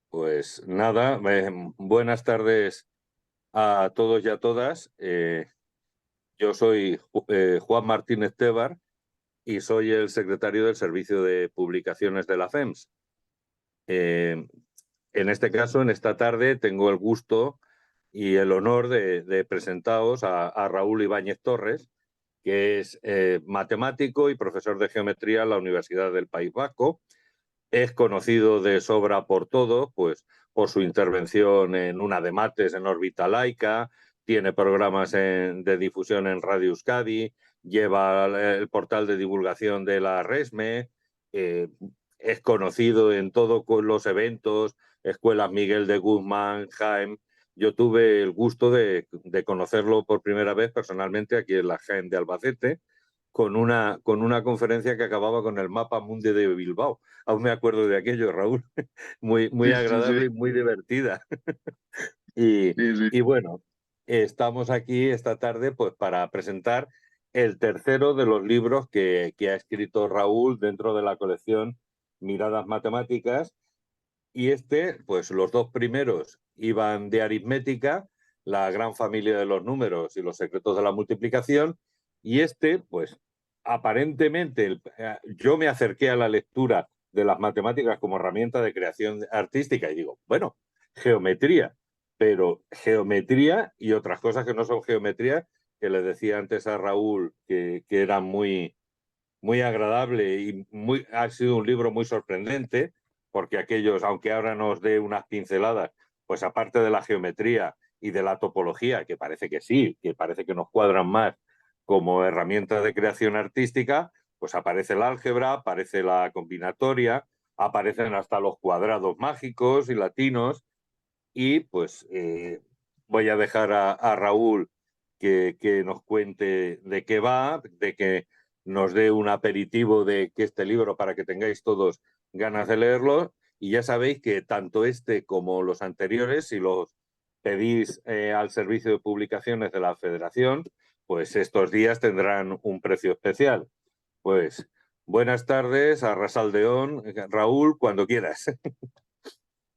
Pues nada, buenas tardes a todos y a todas. Yo soy Juan Martínez Tebar y soy el secretario del Servicio de Publicaciones de la FEMS. Eh, en este caso, en esta tarde, tengo el gusto y el honor de presentaros a Raúl Ibáñez Torres, que es matemático y profesor de geometría en la Universidad del País Vasco. Es conocido de sobra por todo, pues por su intervención en una de mates en órbita laica, tiene programas de difusión en Radio Euskadi, lleva el portal de divulgación de la RESME, eh, es conocido en todos los eventos, Escuelas Miguel de Guzmán, Jaén. Yo tuve el gusto de conocerlo por primera vez personalmente aquí en la Jaén de Albacete, con una conferencia que acababa con el mapa mundi de Bilbao. Aún me acuerdo de aquello, Raúl. Muy Sí, sí, sí, agradable y muy divertida. Y, sí, sí. y bueno, estamos aquí esta tarde pues para presentar el tercero de los libros que ha escrito Raúl dentro de la colección Miradas Matemáticas. Y pues los dos primeros iban de aritmética, la gran familia de los números y los secretos de la multiplicación. Y pues aparentemente, yo me acerqué a la lectura de las matemáticas como herramienta de creación artística y digo, bueno, geometría, pero geometría y otras cosas que no son geometría, que le decía antes a Raúl que eran muy agradable y ha sido un libro muy sorprendente, porque aquellos, aunque ahora nos dé unas pinceladas, pues aparte de la geometría y de la topología, que parece que sí, que parece que nos cuadran más como herramientas de creación artística, pues aparece el álgebra, aparece la combinatoria, aparecen hasta los cuadrados mágicos y latinos, y pues voy a dejar a Raúl que nos cuente de qué va, de que nos dé un aperitivo de que este libro para que tengáis todos ganas de leerlo. Y ya sabéis que tanto este como los anteriores, si los pedís al servicio de publicaciones de la Federación, pues estos días tendrán un precio especial. Pues buenas tardes, a Rasaldeón, Raúl, cuando quieras.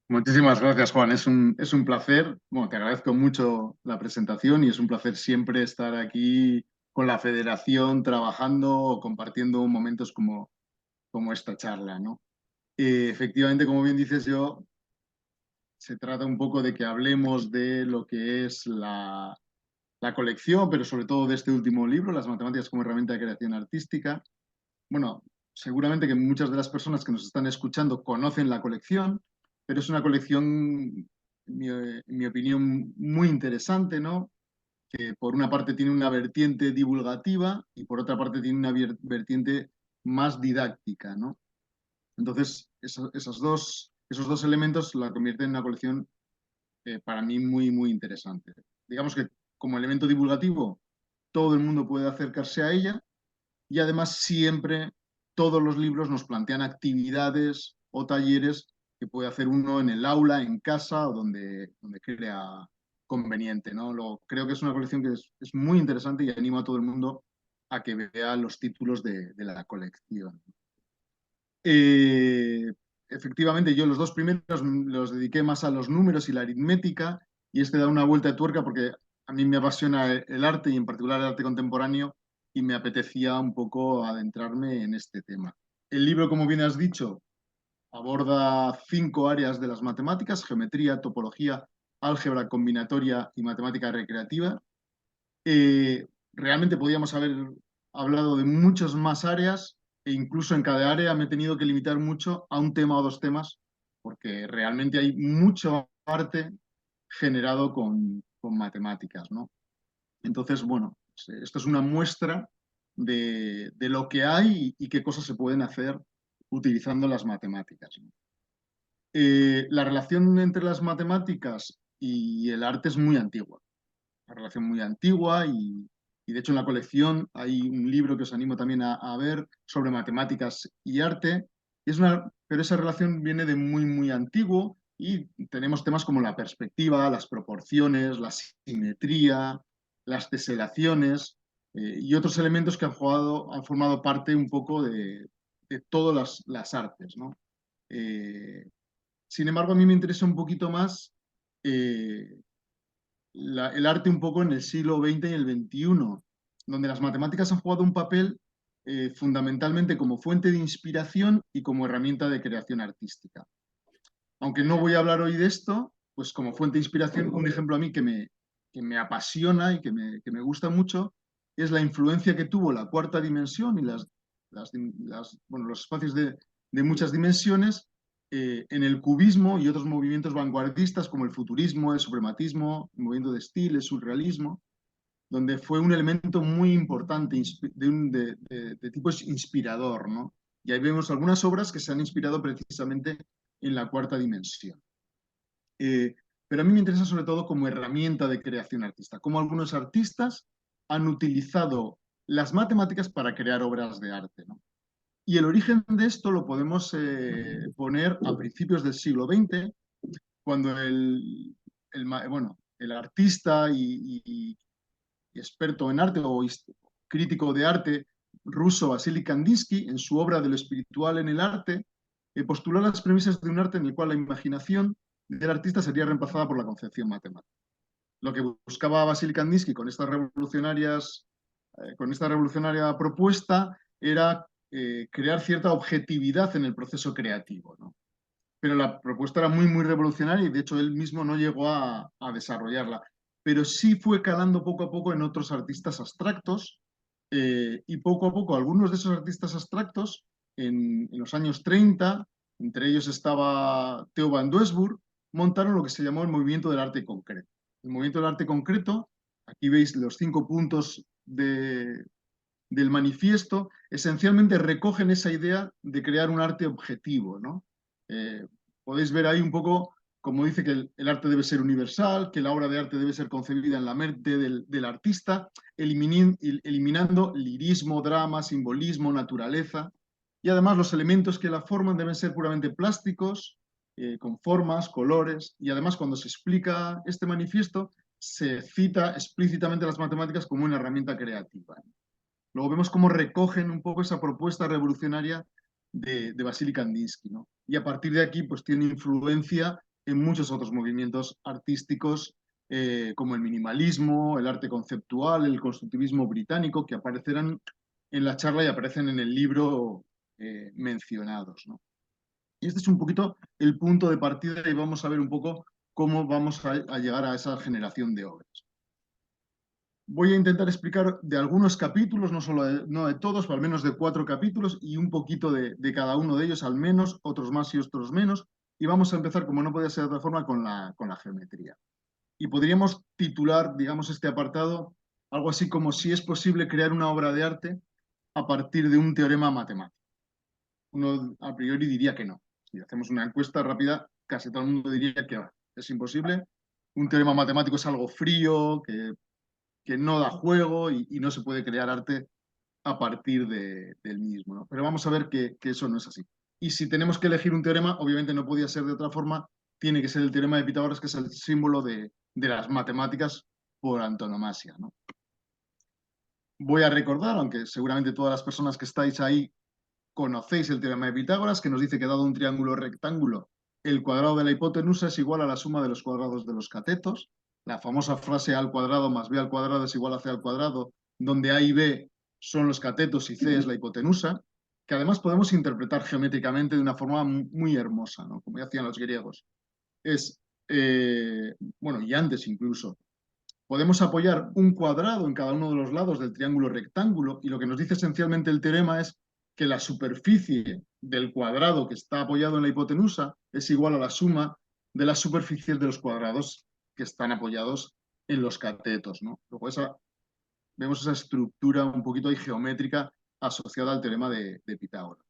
Muchísimas gracias, Juan. Es un placer. Bueno, te agradezco mucho la presentación y es un placer siempre estar aquí con la Federación trabajando, compartiendo momentos como esta charla, ¿no? Efectivamente, como bien dices se trata un poco de que hablemos de lo que es la colección, pero sobre todo de este último libro, Las matemáticas como herramienta de creación artística. Bueno, seguramente que muchas de las personas que nos están escuchando conocen la colección, pero es una colección, en mi opinión, muy interesante, ¿no? Que por una parte tiene una vertiente divulgativa y por otra parte tiene una vertiente más didáctica, ¿no? Entonces, esos dos elementos la convierten en una colección para mí muy, muy interesante. Digamos que como elemento divulgativo, todo el mundo puede acercarse a ella y además siempre todos los libros nos plantean actividades o talleres que puede hacer uno en el aula, en casa o donde crea conveniente, ¿no? Creo que es una colección que es muy interesante y animo a todo el mundo a que vea los títulos de la colección. Eh, Efectivamente, yo los dos primeros los dediqué más a los números y la aritmética, y este da una vuelta de tuerca porque a mí me apasiona el arte y en particular el arte contemporáneo, y me apetecía un poco adentrarme en este tema. El libro, como bien has dicho, aborda 5 áreas de las matemáticas: geometría, topología, álgebra combinatoria y matemática recreativa. Realmente podíamos haber hablado de muchas más áreas e incluso en cada área me he tenido que limitar mucho a un tema o dos temas porque realmente hay mucho arte generado con matemáticas, ¿no? Entonces, bueno, esto es una muestra de lo que hay y qué cosas se pueden hacer utilizando las matemáticas, ¿no? La relación entre las matemáticas y el arte es muy antigua, una relación muy antigua y de hecho en la colección hay un libro que os animo también a ver sobre matemáticas y arte. Pero esa relación viene de muy, muy antiguo y tenemos temas como la perspectiva, las proporciones, la simetría, las teselaciones y otros elementos que han formado parte un poco de todas las artes, ¿no? Eh, Sin embargo, a mí me interesa un poquito más el arte un poco en el siglo XX y el XXI, donde las matemáticas han jugado un papel fundamentalmente como fuente de inspiración y como herramienta de creación artística. Aunque no voy a hablar hoy de esto, pues como fuente de inspiración, un ejemplo a mí que me apasiona y que me gusta mucho es la influencia que tuvo la cuarta dimensión y bueno, los espacios de muchas dimensiones en el cubismo y otros movimientos vanguardistas como el futurismo, el suprematismo, el movimiento de estilo, el surrealismo, donde fue un elemento muy importante de tipo inspirador, ¿no? Y ahí vemos algunas obras que se han inspirado precisamente en la cuarta dimensión. Pero a mí me interesa sobre todo como herramienta de creación artista, cómo algunos artistas han utilizado las matemáticas para crear obras de arte, ¿no? Y el origen de esto lo podemos poner a principios del siglo XX, cuando bueno, el artista y experto en arte o crítico de arte ruso Vasily Kandinsky, en su obra de lo espiritual en el arte, postuló las premisas de un arte en el cual la imaginación del artista sería reemplazada por la concepción matemática. Lo que buscaba Vasily Kandinsky con con esta revolucionaria propuesta era crear cierta objetividad en el proceso creativo, ¿no? Pero la propuesta era muy revolucionaria y de hecho él mismo no llegó a desarrollarla. Pero sí fue calando poco a poco en otros artistas abstractos y poco a poco algunos de esos artistas abstractos en los años 30, entre ellos estaba Theo van Doesburg, montaron lo que se llamó el movimiento del arte concreto. El movimiento del arte concreto, aquí veis los 5 puntos del manifiesto, esencialmente recogen esa idea de crear un arte objetivo, ¿no? Eh, Podéis ver ahí un poco como dice que el arte debe ser universal, que la obra de arte debe ser concebida en la mente del artista, eliminando lirismo, drama, simbolismo, naturaleza, y además los elementos que la forman deben ser puramente plásticos, con formas, colores, y además cuando se explica este manifiesto, se cita explícitamente las matemáticas como una herramienta creativa. Luego vemos cómo recogen un poco esa propuesta revolucionaria de Vasily Kandinsky, ¿no? Y a partir de aquí, pues tiene influencia en muchos otros movimientos artísticos, como el minimalismo, el arte conceptual, el constructivismo británico, que aparecerán en la charla y aparecen en el libro mencionados, ¿no? Y este es un poquito el punto de partida y vamos a ver un poco cómo vamos a llegar a esa generación de obras. Voy a intentar explicar de algunos capítulos, no de todos, pero al menos de 4 capítulos y un poquito de cada uno de ellos, al menos, otros más y otros menos. Y vamos a empezar, como no podía ser de otra forma, con la geometría. Y podríamos titular, digamos, este apartado algo así como si es posible crear una obra de arte a partir de un teorema matemático. Uno a priori diría que no. Si hacemos una encuesta rápida, casi todo el mundo diría que es imposible. Un teorema matemático es algo frío, que no da juego y no se puede crear arte a partir del mismo, ¿no? Pero vamos a ver que eso no es así. Y si tenemos que elegir un teorema, obviamente no podía ser de otra forma, tiene que ser el teorema de Pitágoras, que es el símbolo de las matemáticas por antonomasia, ¿no? Voy a recordar, aunque seguramente todas las personas que estáis ahí conocéis el teorema de Pitágoras, que nos dice que dado un triángulo rectángulo, el cuadrado de la hipotenusa es igual a la suma de los cuadrados de los catetos. La famosa frase A al cuadrado más B al cuadrado es igual a C al cuadrado, donde A y B son los catetos y C es la hipotenusa, que además podemos interpretar geométricamente de una forma muy hermosa, ¿no? Como ya hacían los griegos. Bueno, y antes incluso, podemos apoyar un cuadrado en cada uno de los lados del triángulo rectángulo y lo que nos dice esencialmente el teorema es que la superficie del cuadrado que está apoyado en la hipotenusa es igual a la suma de las superficies de los cuadrados que están apoyados en los catetos, ¿no? Luego vemos esa estructura un poquito ahí geométrica asociada al teorema de Pitágoras.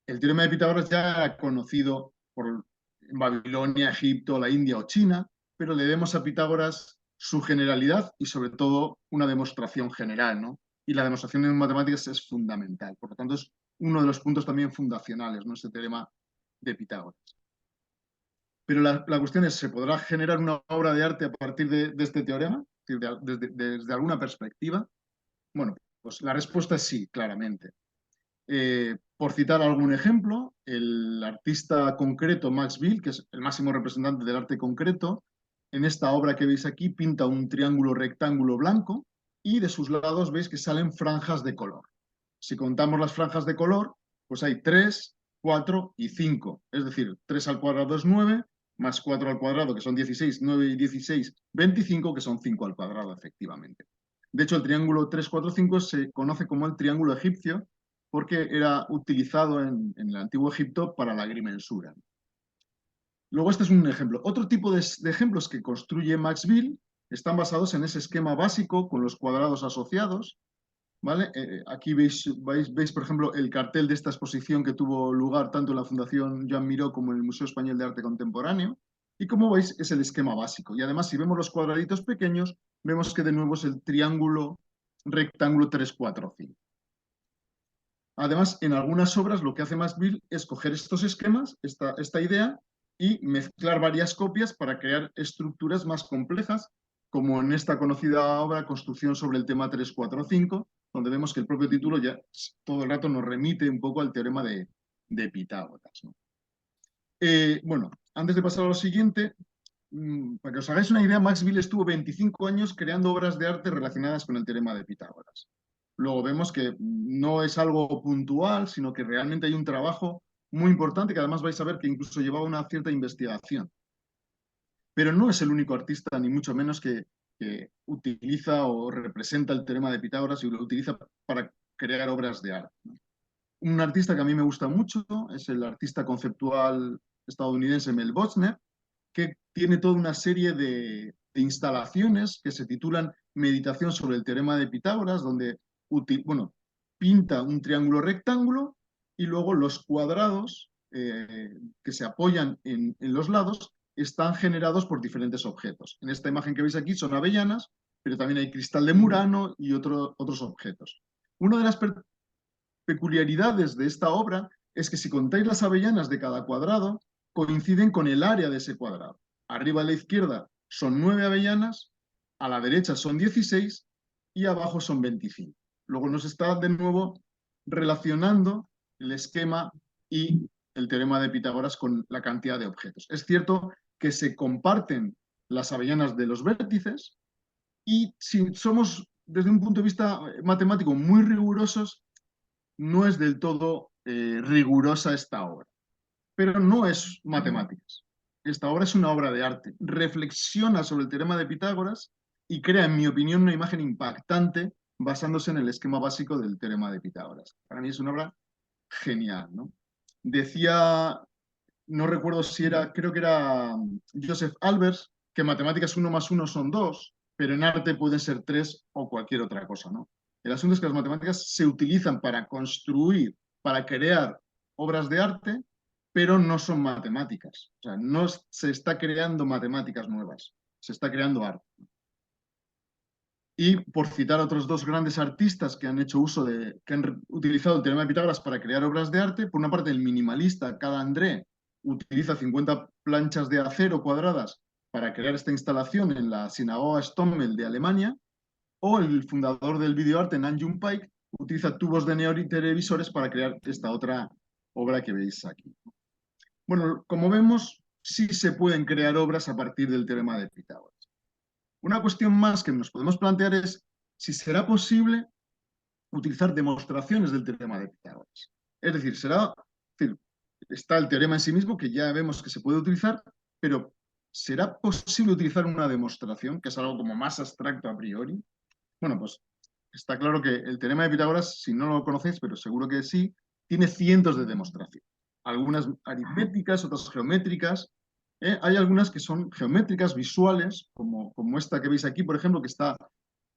El teorema de Pitágoras ya era conocido en Babilonia, Egipto, la India o China, pero le demos a Pitágoras su generalidad y sobre todo una demostración general, ¿no? Y la demostración en matemáticas es fundamental. Por lo tanto, es uno de los puntos también fundacionales, ¿no? Este teorema de Pitágoras. Pero la cuestión es, ¿se podrá generar una obra de arte a partir de este teorema? Desde alguna perspectiva. Bueno, pues la respuesta es sí, claramente. Por citar algún ejemplo, el artista concreto Max Bill, que es el máximo representante del arte concreto, en esta obra que veis aquí pinta un triángulo rectángulo blanco y de sus lados veis que salen franjas de color. Si contamos las franjas de color, pues hay 3, 4 y 5. Es decir, 3 al cuadrado es 9, más 4 al cuadrado, que son 16, 9 y 16, 25, que son 5 al cuadrado, efectivamente. De hecho, el triángulo 3, 4, 5 se conoce como el triángulo egipcio porque era utilizado en el antiguo Egipto para la agrimensura. Luego, este es un ejemplo. Otro tipo de ejemplos que construye Max Bill están basados en ese esquema básico con los cuadrados asociados. ¿Vale? Aquí veis, por ejemplo, el cartel de esta exposición que tuvo lugar tanto en la Fundación Joan Miró como en el Museo Español de Arte Contemporáneo. Y como veis, es el esquema básico. Y además, si vemos los cuadraditos pequeños, vemos que de nuevo es el triángulo rectángulo 3, 4, 5. Además, en algunas obras lo que hace Max Bill es coger estos esquemas, esta idea, y mezclar varias copias para crear estructuras más complejas, como en esta conocida obra Construcción sobre el tema 345, donde vemos que el propio título ya todo el rato nos remite un poco al teorema de Pitágoras, ¿no? Bueno, antes de pasar a lo siguiente, para que os hagáis una idea, Max Bill estuvo 25 años creando obras de arte relacionadas con el teorema de Pitágoras. Luego vemos que no es algo puntual, sino que realmente hay un trabajo muy importante que además vais a ver que incluso llevaba una cierta investigación. Pero no es el único artista, ni mucho menos, que utiliza o representa el teorema de Pitágoras y lo utiliza para crear obras de arte. Un artista que a mí me gusta mucho es el artista conceptual estadounidense Mel Bochner, que tiene toda una serie de instalaciones que se titulan Meditación sobre el teorema de Pitágoras, donde pinta un triángulo rectángulo y luego los cuadrados que se apoyan en los lados están generados por diferentes objetos. En esta imagen que veis aquí son avellanas, pero también hay cristal de Murano y otros objetos. Una de las peculiaridades de esta obra es que si contáis las avellanas de cada cuadrado, coinciden con el área de ese cuadrado. Arriba a la izquierda son 9 avellanas, a la derecha son 16 y abajo son 25. Luego nos está de nuevo relacionando el esquema y el teorema de Pitágoras con la cantidad de objetos. Es cierto que se comparten las avellanas de los vértices y si somos desde un punto de vista matemático muy rigurosos, no es del todo rigurosa esta obra, pero no es matemáticas. Esta obra es una obra de arte. Reflexiona sobre el teorema de Pitágoras y crea, en mi opinión, una imagen impactante basándose en el esquema básico del teorema de Pitágoras. Para mí es una obra genial, ¿no? Decía, no recuerdo si era, creo que era Joseph Albers, que en matemáticas 1 más 1 son 2, pero en arte pueden ser 3 o cualquier otra cosa, ¿no? El asunto es que las matemáticas se utilizan para construir, para crear obras de arte, pero no son matemáticas. O sea, no se está creando matemáticas nuevas, se está creando arte. Y por citar otros dos grandes artistas que han hecho uso que han utilizado el teorema de Pitágoras para crear obras de arte, por una parte el minimalista Cada André utiliza 50 planchas de acero cuadradas para crear esta instalación en la sinagoga Stommel de Alemania, o el fundador del videoarte, Nan June Paik, utiliza tubos de neotelevisores para crear esta otra obra que veis aquí. Bueno, como vemos, sí se pueden crear obras a partir del teorema de Pitágoras. Una cuestión más que nos podemos plantear es si será posible utilizar demostraciones del teorema de Pitágoras. Es decir, está el teorema en sí mismo, que ya vemos que se puede utilizar, pero ¿será posible utilizar una demostración, que es algo como más abstracto a priori? Bueno, pues está claro que el teorema de Pitágoras, si no lo conocéis, pero seguro que sí, tiene cientos de demostraciones. Algunas aritméticas, otras geométricas. Hay algunas que son geométricas, visuales, como esta que veis aquí, por ejemplo, que está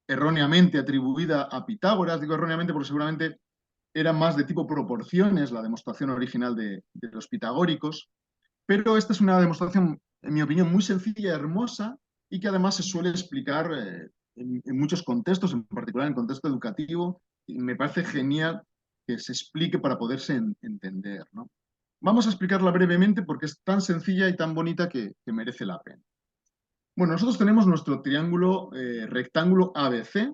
erróneamente atribuida a Pitágoras. Digo erróneamente porque seguramente era más de tipo proporciones, la demostración original de los pitagóricos. Pero esta es una demostración, en mi opinión, muy sencilla y hermosa y que además se suele explicar en muchos contextos, en particular en el contexto educativo, y me parece genial que se explique para poderse entender, ¿no? Vamos a explicarla brevemente porque es tan sencilla y tan bonita que merece la pena. Bueno, nosotros tenemos nuestro triángulo rectángulo ABC.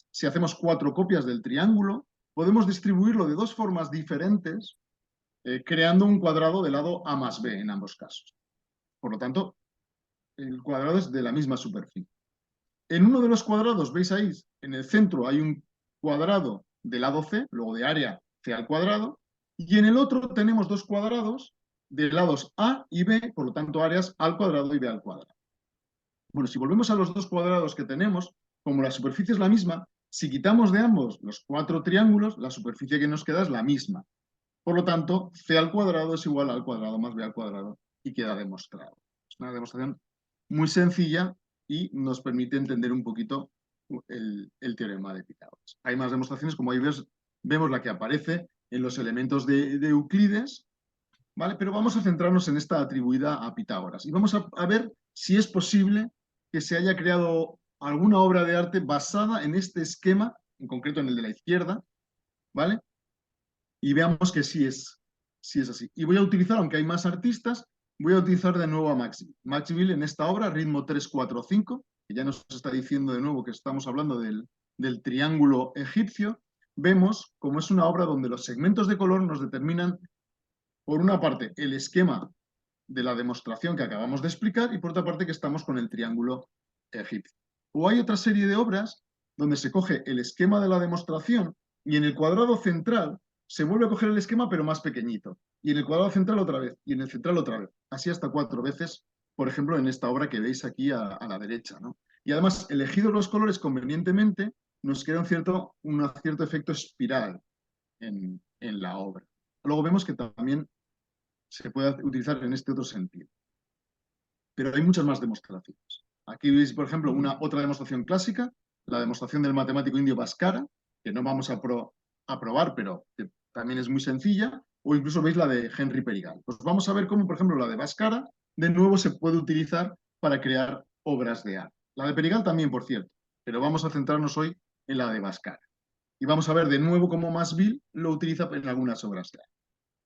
Si hacemos 4 copias del triángulo, podemos distribuirlo de dos formas diferentes, creando un cuadrado de lado A más B en ambos casos. Por lo tanto, el cuadrado es de la misma superficie. En uno de los cuadrados, veis ahí, en el centro hay un cuadrado de lado C, luego de área C al cuadrado, y en el otro tenemos dos cuadrados de lados A y B, por lo tanto áreas A al cuadrado y B al cuadrado. Bueno, si volvemos a los dos cuadrados que tenemos, como la superficie es la misma, si quitamos de ambos los cuatro triángulos, la superficie que nos queda es la misma. Por lo tanto, C al cuadrado es igual al cuadrado más B al cuadrado y queda demostrado. Es una demostración muy sencilla y nos permite entender un poquito el teorema de Pitágoras. Hay más demostraciones, como ahí vemos la que aparece en los elementos de Euclides, ¿vale? Pero vamos a centrarnos en esta atribuida a Pitágoras y vamos a ver si es posible que se haya creado alguna obra de arte basada en este esquema, en concreto en el de la izquierda, ¿vale? Y veamos que sí es así. Y voy a utilizar, aunque hay más artistas, voy a utilizar de nuevo a Maxwell. Maxwell en esta obra, ritmo 3-4-5, que ya nos está diciendo de nuevo que estamos hablando del triángulo egipcio, vemos como es una obra donde los segmentos de color nos determinan, por una parte, el esquema de la demostración que acabamos de explicar y por otra parte que estamos con el triángulo egipcio. O hay otra serie de obras donde se coge el esquema de la demostración y en el cuadrado central se vuelve a coger el esquema pero más pequeñito. Y en el cuadrado central otra vez, y en el central otra vez. Así hasta 4 veces, por ejemplo, en esta obra que veis aquí a la derecha, ¿no? Y además, elegidos los colores convenientemente, nos queda un cierto efecto espiral en la obra. Luego vemos que también se puede utilizar en este otro sentido. Pero hay muchas más demostraciones. Aquí veis, por ejemplo, otra demostración clásica, la demostración del matemático indio Bhaskara, que no vamos a probar, pero que también es muy sencilla, o incluso veis la de Henry Perigal. Pues vamos a ver cómo, por ejemplo, la de Bhaskara, de nuevo se puede utilizar para crear obras de arte. La de Perigal también, por cierto, pero vamos a centrarnos hoy en la de Bhaskara. Y vamos a ver de nuevo cómo Maxwell lo utiliza en algunas obras de arte.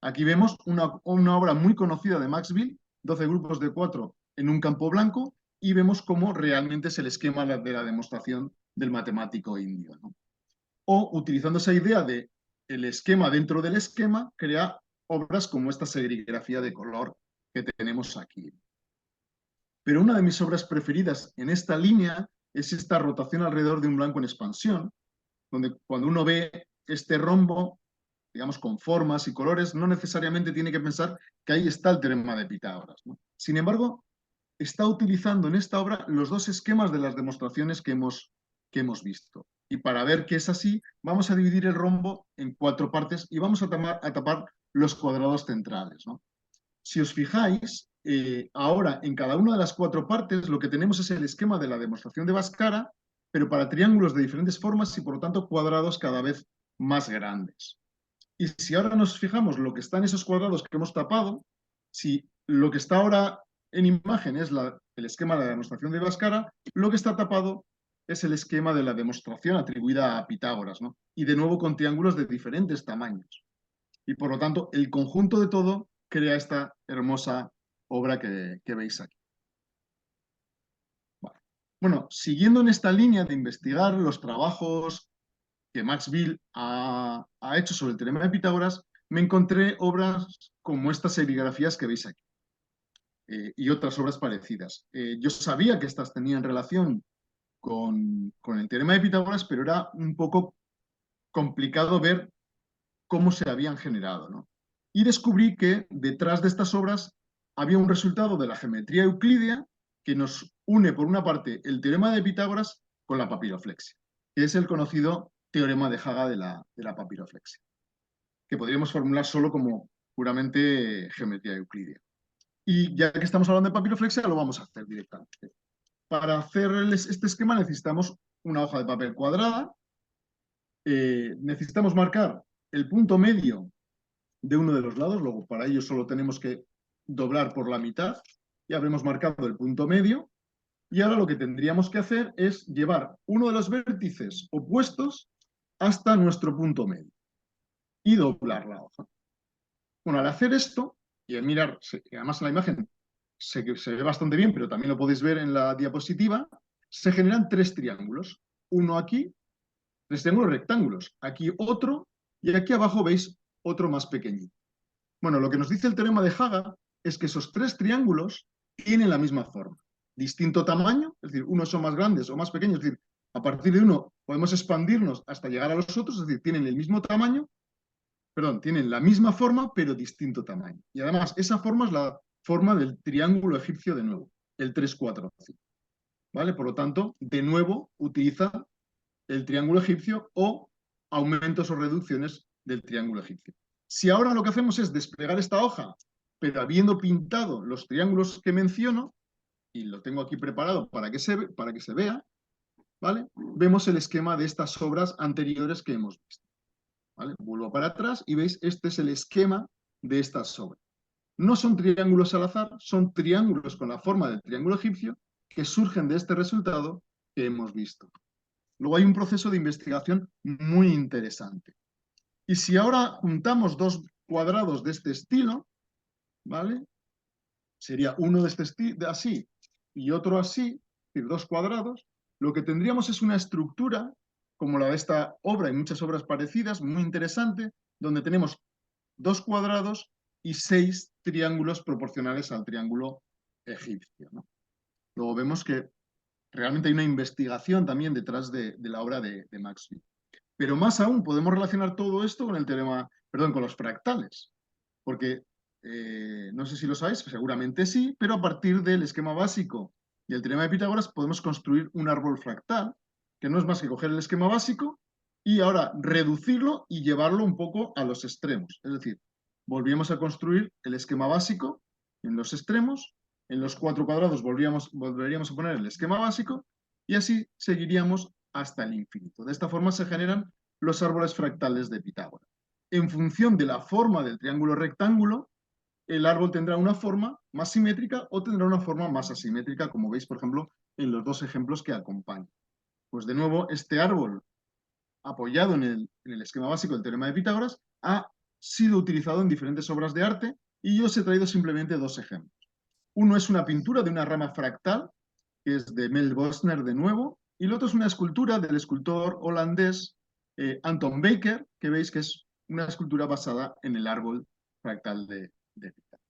Aquí vemos una obra muy conocida de Maxwell, 12 grupos de 4 en un campo blanco, y vemos cómo realmente es el esquema de la demostración del matemático indio, ¿no? O, utilizando esa idea de el esquema dentro del esquema, crea obras como esta serigrafía de color que tenemos aquí. Pero una de mis obras preferidas en esta línea es esta rotación alrededor de un blanco en expansión, donde cuando uno ve este rombo, digamos, con formas y colores, no necesariamente tiene que pensar que ahí está el teorema de Pitágoras, ¿no? Sin embargo, está utilizando en esta obra los dos esquemas de las demostraciones que hemos visto. Y para ver que es así, vamos a dividir el rombo en 4 partes y vamos a tapar los cuadrados centrales, ¿no? Si os fijáis, ahora en cada una de las 4 partes lo que tenemos es el esquema de la demostración de Bhaskara, pero para triángulos de diferentes formas y por lo tanto cuadrados cada vez más grandes. Y si ahora nos fijamos lo que está en esos cuadrados que hemos tapado, si lo que está ahora en imagen es el esquema de la demostración de Bhaskara, lo que está tapado es el esquema de la demostración atribuida a Pitágoras, ¿no? Y de nuevo con triángulos de diferentes tamaños. Y por lo tanto, el conjunto de todo crea esta hermosa obra que veis aquí. Vale. Bueno, siguiendo en esta línea de investigar los trabajos que Maxwell ha hecho sobre el teorema de Pitágoras, me encontré obras como estas serigrafías que veis aquí y otras obras parecidas. Yo sabía que estas tenían relación con el teorema de Pitágoras, pero era un poco complicado ver cómo se habían generado, ¿no? Y descubrí que detrás de estas obras había un resultado de la geometría euclídea que nos une, por una parte, el teorema de Pitágoras con la papiroflexia, que es el conocido teorema de Haga de la papiroflexia, que podríamos formular solo como puramente geometría euclídea. Y ya que estamos hablando de papiroflexia, lo vamos a hacer directamente. Para hacer este esquema necesitamos una hoja de papel cuadrada, necesitamos marcar el punto medio de uno de los lados, luego para ello solo tenemos que doblar por la mitad, ya habremos marcado el punto medio, y ahora lo que tendríamos que hacer es llevar uno de los vértices opuestos hasta nuestro punto medio y doblar la hoja. Bueno, al hacer esto, y al mirar, además en la imagen se ve bastante bien, pero también lo podéis ver en la diapositiva, se generan 3 triángulos. Uno aquí, 3 triángulos rectángulos. Aquí otro Y aquí abajo veis otro más pequeñito. Bueno, lo que nos dice el teorema de Haga es que esos tres triángulos tienen la misma forma. Distinto tamaño, es decir, unos son más grandes o más pequeños, es decir, a partir de uno podemos expandirnos hasta llegar a los otros, es decir, tienen el mismo tamaño, perdón, tienen la misma forma, pero distinto tamaño. Y además, esa forma es la forma del triángulo egipcio de nuevo, el 3, 4, 5. ¿Vale? Por lo tanto, de nuevo, utiliza el triángulo egipcio o aumentos o reducciones del triángulo egipcio. Si ahora lo que hacemos es desplegar esta hoja, pero habiendo pintado los triángulos que menciono, y lo tengo aquí preparado para que se vea, ¿vale? Vemos el esquema de estas obras anteriores que hemos visto. ¿Vale? Vuelvo para atrás y veis, este es el esquema de estas obras. No son triángulos al azar, son triángulos con la forma del triángulo egipcio que surgen de este resultado que hemos visto. Luego hay un proceso de investigación muy interesante. Y si ahora juntamos dos cuadrados de este estilo, ¿vale? Sería uno de este estilo, así, y otro así, es decir, dos cuadrados. Lo que tendríamos es una estructura, como la de esta obra y muchas obras parecidas, muy interesante, donde tenemos dos cuadrados y 6 triángulos proporcionales al triángulo egipcio, ¿no? Luego vemos que realmente hay una investigación también detrás de la obra de Maxwell. Pero más aún, podemos relacionar todo esto con el teorema, perdón, con los fractales, porque no sé si lo sabéis, seguramente sí, pero a partir del esquema básico y el teorema de Pitágoras podemos construir un árbol fractal, que no es más que coger el esquema básico y ahora reducirlo y llevarlo un poco a los extremos. Es decir, volvíamos a construir el esquema básico en los extremos, en los 4 cuadrados volveríamos a poner el esquema básico y así seguiríamos hasta el infinito. De esta forma se generan los árboles fractales de Pitágoras. En función de la forma del triángulo rectángulo, el árbol tendrá una forma más simétrica o tendrá una forma más asimétrica, como veis, por ejemplo, en los dos ejemplos que acompañan. Pues de nuevo, este árbol, apoyado en el esquema básico del teorema de Pitágoras, ha sido utilizado en diferentes obras de arte y yo os he traído simplemente dos ejemplos. Uno es una pintura de una rama fractal, que es de Mel Bosner de nuevo, y el otro es una escultura del escultor holandés Anton Baker, que veis que es una escultura basada en el árbol fractal de Pitágoras.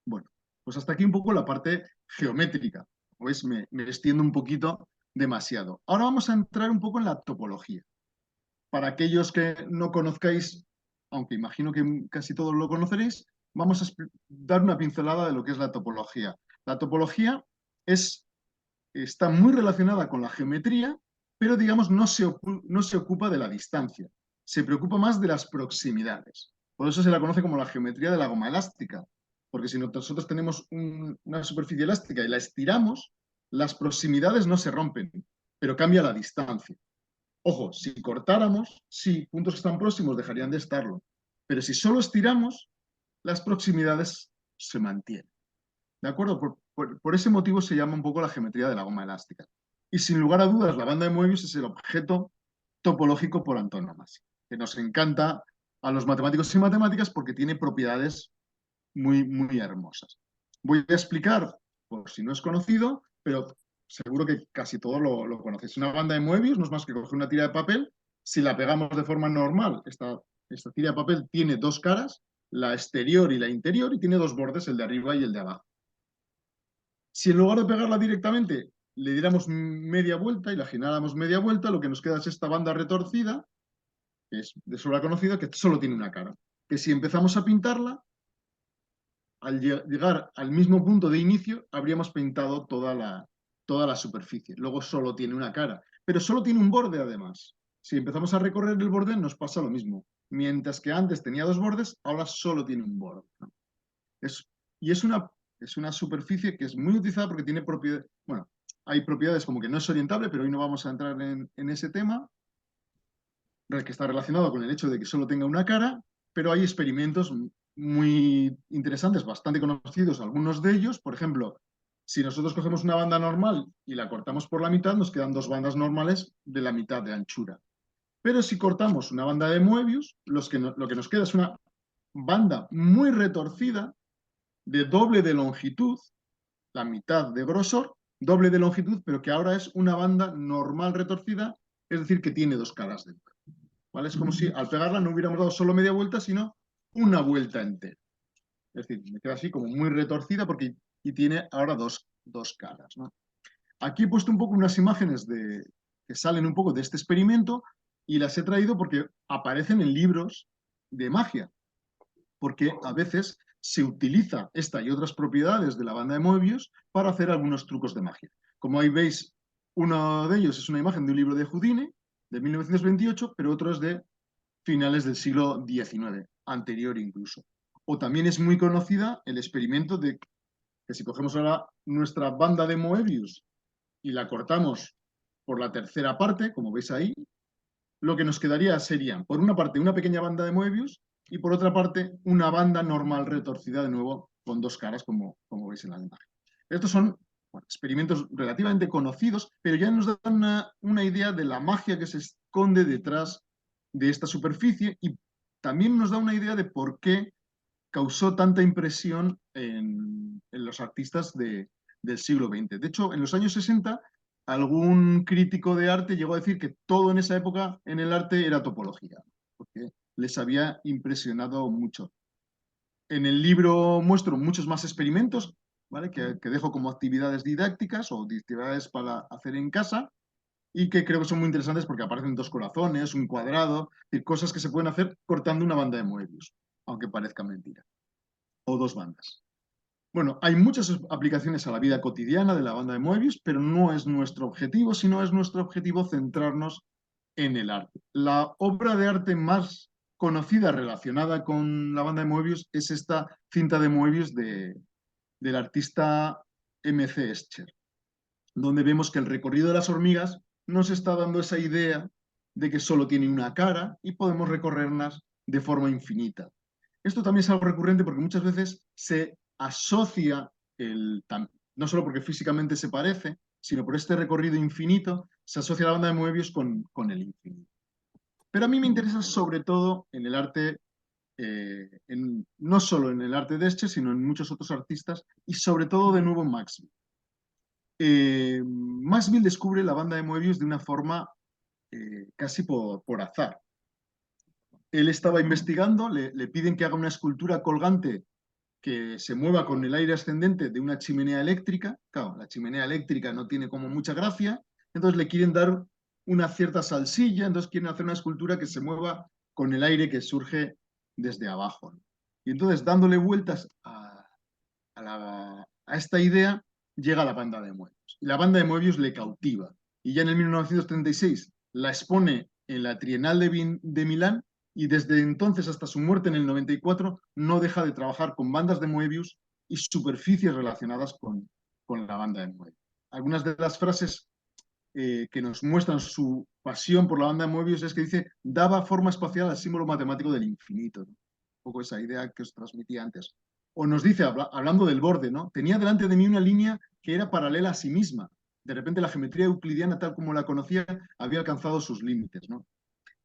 Bueno, pues hasta aquí un poco la parte geométrica. Pues me extiendo un poquito demasiado. Ahora vamos a entrar un poco en la topología. Para aquellos que no conozcáis, aunque imagino que casi todos lo conoceréis, vamos a dar una pincelada de lo que es la topología. La topología está muy relacionada con la geometría, pero digamos no se ocupa de la distancia, se preocupa más de las proximidades. Por eso se la conoce como la geometría de la goma elástica, porque si nosotros tenemos una superficie elástica y la estiramos, las proximidades no se rompen, pero cambia la distancia. Ojo, si cortáramos, sí, puntos que están próximos dejarían de estarlo, pero si solo estiramos, las proximidades se mantienen. ¿De acuerdo? Por ese motivo se llama un poco la geometría de la goma elástica. Y sin lugar a dudas, la banda de Moebius es el objeto topológico por antonomasia, que nos encanta a los matemáticos y matemáticas porque tiene propiedades muy, muy hermosas. Voy a explicar, por si no es conocido, pero seguro que casi todos lo conocéis. Una banda de Moebius no es más que coger una tira de papel. Si la pegamos de forma normal, esta tira de papel tiene dos caras, la exterior y la interior, y tiene dos bordes, el de arriba y el de abajo. Si en lugar de pegarla directamente le diéramos media vuelta y la giráramos media vuelta, lo que nos queda es esta banda retorcida, que es de sobra conocida, que solo tiene una cara. Que si empezamos a pintarla, al llegar al mismo punto de inicio, habríamos pintado toda la superficie. Luego solo tiene una cara, pero solo tiene un borde además. Si empezamos a recorrer el borde, nos pasa lo mismo. Mientras que antes tenía dos bordes, ahora solo tiene un borde, ¿no? Y es una superficie que es muy utilizada porque tiene propiedades, bueno, hay propiedades como que no es orientable, pero hoy no vamos a entrar en ese tema, que está relacionado con el hecho de que solo tenga una cara, pero hay experimentos muy interesantes, bastante conocidos, algunos de ellos. Por ejemplo, si nosotros cogemos una banda normal y la cortamos por la mitad, nos quedan dos bandas normales de la mitad de anchura. Pero si cortamos una banda de Moebius, lo que nos queda es una banda muy retorcida, de doble de longitud, la mitad de grosor, doble de longitud, pero que ahora es una banda normal retorcida, es decir, que tiene dos caras dentro. ¿vale? Es como si al pegarla no hubiéramos dado solo media vuelta, sino una vuelta entera. Es decir, me queda así como muy retorcida porque y tiene ahora dos caras, ¿no? Aquí he puesto un poco unas imágenes que salen un poco de este experimento y las he traído porque aparecen en libros de magia, porque a veces se utiliza esta y otras propiedades de la banda de Moebius para hacer algunos trucos de magia. Como ahí veis, uno de ellos es una imagen de un libro de Houdini de 1928, pero otro es de finales del siglo XIX, anterior incluso. O también es muy conocida el experimento de que si cogemos ahora nuestra banda de Moebius y la cortamos por la tercera parte, como veis ahí, lo que nos quedaría sería, por una parte, una pequeña banda de Moebius y por otra parte, una banda normal retorcida de nuevo con dos caras, como veis en la imagen. Estos son experimentos relativamente conocidos, pero ya nos dan una idea de la magia que se esconde detrás de esta superficie y también nos da una idea de por qué causó tanta impresión en los artistas del siglo XX. De hecho, en los años 60, algún crítico de arte llegó a decir que todo en esa época en el arte era topología, porque les había impresionado mucho. En el libro muestro muchos más experimentos, ¿vale? que dejo como actividades didácticas o actividades para hacer en casa y que creo que son muy interesantes porque aparecen dos corazones, un cuadrado, y cosas que se pueden hacer cortando una banda de Moebius, aunque parezca mentira, o dos bandas. Bueno, hay muchas aplicaciones a la vida cotidiana de la banda de Moebius, pero no es nuestro objetivo, sino es nuestro objetivo centrarnos en el arte. La obra de arte más conocida relacionada con la banda de Moebius es esta cinta de Moebius del artista M.C. Escher, donde vemos que el recorrido de las hormigas nos está dando esa idea de que solo tiene una cara y podemos recorrerlas de forma infinita. Esto también es algo recurrente porque muchas veces se asocia, no solo porque físicamente se parece, sino por este recorrido infinito, se asocia la banda de Moebius con el infinito. Pero a mí me interesa sobre todo en el arte, no solo en el arte de Escher, sino en muchos otros artistas y sobre todo de nuevo en Maxwell. Maxwell descubre la banda de Moebius de una forma casi por azar. Él estaba investigando, le piden que haga una escultura colgante que se mueva con el aire ascendente de una chimenea eléctrica. Claro, la chimenea eléctrica no tiene como mucha gracia, entonces le quieren dar una cierta salsilla, entonces quieren hacer una escultura que se mueva con el aire que surge desde abajo. Y entonces, dándole vueltas a esta idea, llega la banda de Moebius. Y la banda de Moebius le cautiva. Y ya en el 1936 la expone en la Trienal de Milán y desde entonces hasta su muerte en el 94 no deja de trabajar con bandas de Moebius y superficies relacionadas con la banda de Moebius. Algunas de las frases que nos muestran su pasión por la banda de Moebius es que dice, daba forma espacial al símbolo matemático del infinito. ¿No? Un poco esa idea que os transmití antes. O nos dice, hablando del borde, ¿no? Tenía delante de mí una línea que era paralela a sí misma. De repente la geometría euclidiana, tal como la conocía, había alcanzado sus límites, ¿no?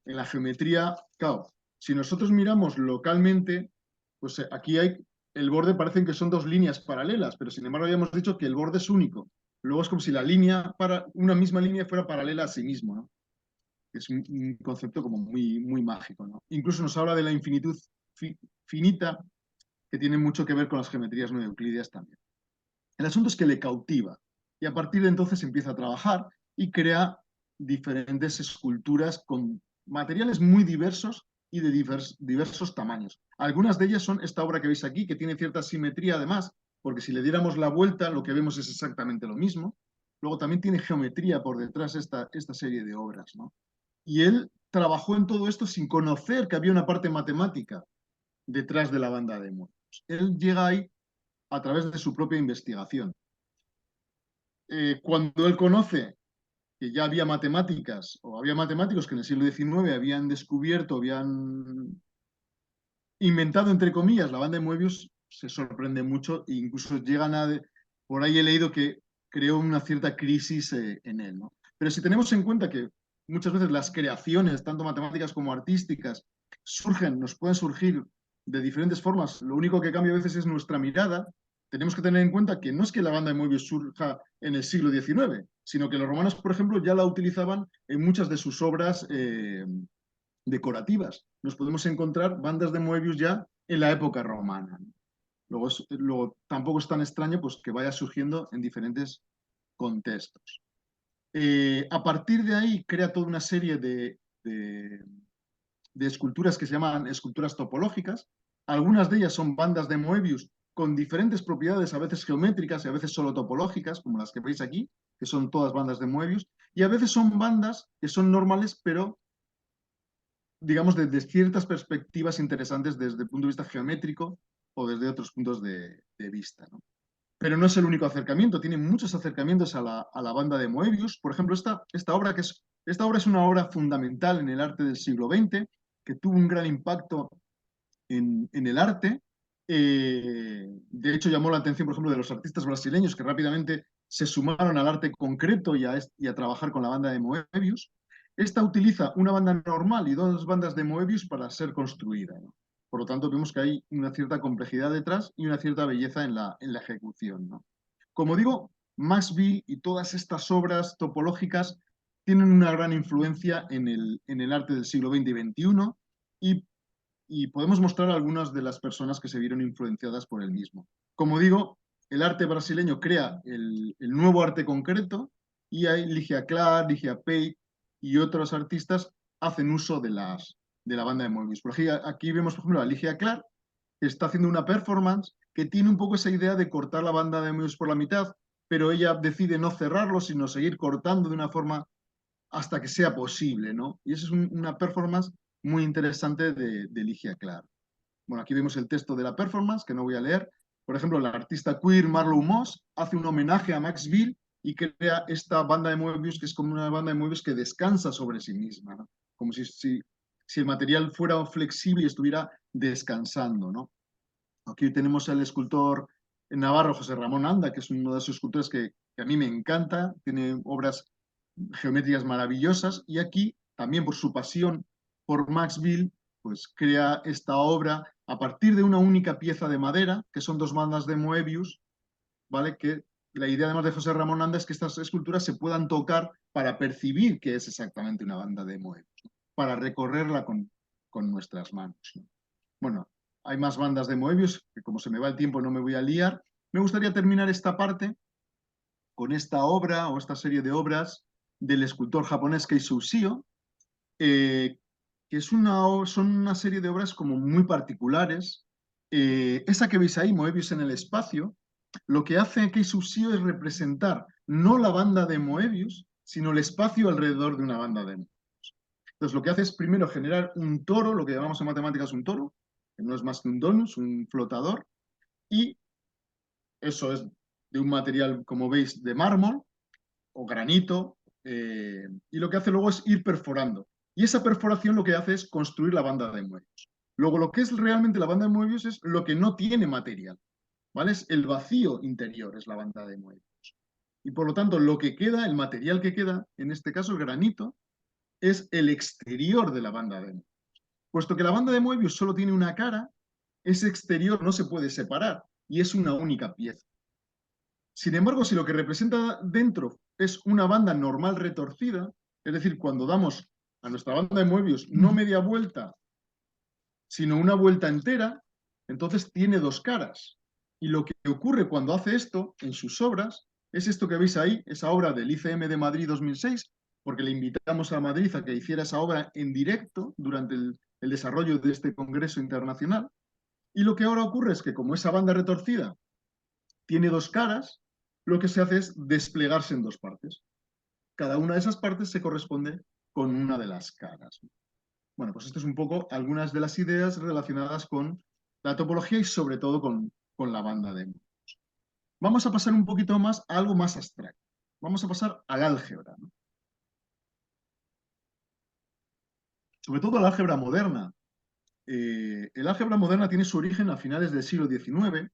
En la geometría, claro, si nosotros miramos localmente, pues aquí el borde parecen que son dos líneas paralelas, pero sin embargo habíamos dicho que el borde es único. Luego es como si una misma línea fuera paralela a sí mismo, ¿no? Es un concepto como muy, muy mágico, ¿no? Incluso nos habla de la infinitud finita, que tiene mucho que ver con las geometrías no euclidias también. El asunto es que le cautiva y a partir de entonces empieza a trabajar y crea diferentes esculturas con materiales muy diversos y de diversos tamaños. Algunas de ellas son esta obra que veis aquí, que tiene cierta simetría además, porque si le diéramos la vuelta lo que vemos es exactamente lo mismo. Luego también tiene geometría por detrás esta serie de obras, ¿no? Y él trabajó en todo esto sin conocer que había una parte matemática detrás de la banda de Moebius. Él llega ahí a través de su propia investigación. Cuando él conoce que ya había matemáticas, o había matemáticos que en el siglo XIX habían descubierto, habían inventado, entre comillas, la banda de Moebius, se sorprende mucho e incluso llegan a... Por ahí he leído que creó una cierta crisis en él, ¿no? Pero si tenemos en cuenta que muchas veces las creaciones, tanto matemáticas como artísticas, nos pueden surgir de diferentes formas, lo único que cambia a veces es nuestra mirada, tenemos que tener en cuenta que no es que la banda de Moebius surja en el siglo XIX, sino que los romanos, por ejemplo, ya la utilizaban en muchas de sus obras decorativas. Nos podemos encontrar bandas de Moebius ya en la época romana. Luego tampoco es tan extraño pues, que vaya surgiendo en diferentes contextos. A partir de ahí crea toda una serie de esculturas que se llaman esculturas topológicas. Algunas de ellas son bandas de Moebius con diferentes propiedades, a veces geométricas y a veces solo topológicas, como las que veis aquí, que son todas bandas de Moebius, y a veces son bandas que son normales, pero digamos desde ciertas perspectivas interesantes desde el punto de vista geométrico o desde otros puntos de vista, ¿no? Pero no es el único acercamiento, tiene muchos acercamientos a la banda de Moebius. Por ejemplo, esta obra es una obra fundamental en el arte del siglo XX, que tuvo un gran impacto en el arte. De hecho, llamó la atención, por ejemplo, de los artistas brasileños que rápidamente se sumaron al arte concreto y a trabajar con la banda de Moebius. Esta utiliza una banda normal y dos bandas de Moebius para ser construida, ¿no? Por lo tanto, vemos que hay una cierta complejidad detrás y una cierta belleza en la ejecución, ¿no? Como digo, Maxville y todas estas obras topológicas tienen una gran influencia en el arte del siglo XX y XXI y y podemos mostrar algunas de las personas que se vieron influenciadas por el mismo. Como digo, el arte brasileño crea el nuevo arte concreto y hay Ligia Clark, Ligia Pate y otros artistas hacen uso de la banda de Moebius. Por aquí vemos, por ejemplo, a Ligia Clark, que está haciendo una performance que tiene un poco esa idea de cortar la banda de Moebius por la mitad, pero ella decide no cerrarlo, sino seguir cortando de una forma hasta que sea posible, ¿no? Y esa es una performance muy interesante de Ligia Clark. Bueno, aquí vemos el texto de la performance, que no voy a leer. Por ejemplo, la artista queer Marlowe Moss hace un homenaje a Maxville y crea esta banda de Moebius, que es como una banda de Moebius que descansa sobre sí misma, ¿no? Como si el material fuera flexible y estuviera descansando, ¿no? Aquí tenemos al escultor navarro José Ramón Anda, que es uno de esos escultores que a mí me encanta, tiene obras geométricas maravillosas, y aquí, también por su pasión por Maxville, pues crea esta obra a partir de una única pieza de madera, que son dos bandas de Moebius, ¿vale? Que la idea además de José Ramón Anda es que estas esculturas se puedan tocar para percibir que es exactamente una banda de Moebius, ¿no? Para recorrerla con nuestras manos, ¿no? Bueno, hay más bandas de Moebius, que como se me va el tiempo no me voy a liar. Me gustaría terminar esta parte con esta obra o esta serie de obras del escultor japonés Keisuke Shio, que son una serie de obras como muy particulares. Esa que veis ahí, Moebius en el espacio, lo que hace Keisuke Shio es representar no la banda de Moebius, sino el espacio alrededor de una banda de Moebius. Entonces, lo que hace es primero generar un toro, lo que llamamos en matemáticas un toro, que no es más que un donus, un flotador, y eso es de un material, como veis, de mármol o granito, y lo que hace luego es ir perforando. Y esa perforación lo que hace es construir la banda de Moebius. Luego, lo que es realmente la banda de Moebius es lo que no tiene material, ¿vale? Es el vacío interior, es la banda de Moebius. Y por lo tanto, lo que queda, el material que queda, en este caso el granito, es el exterior de la banda de Moebius. Puesto que la banda de Moebius solo tiene una cara, ese exterior no se puede separar y es una única pieza. Sin embargo, si lo que representa dentro es una banda normal retorcida, es decir, cuando damos a nuestra banda de Moebius no media vuelta, sino una vuelta entera, entonces tiene dos caras. Y lo que ocurre cuando hace esto en sus obras es esto que veis ahí, esa obra del ICM de Madrid 2006, porque le invitamos a Madrid a que hiciera esa obra en directo durante el desarrollo de este congreso internacional. Y lo que ahora ocurre es que como esa banda retorcida tiene dos caras, lo que se hace es desplegarse en dos partes. Cada una de esas partes se corresponde con una de las caras. Bueno, pues esto es un poco algunas de las ideas relacionadas con la topología y sobre todo con la banda de Moebius. Vamos a pasar un poquito más a algo más abstracto. Vamos a pasar al álgebra, ¿no? Sobre todo al álgebra moderna. El álgebra moderna tiene su origen a finales del siglo XIX,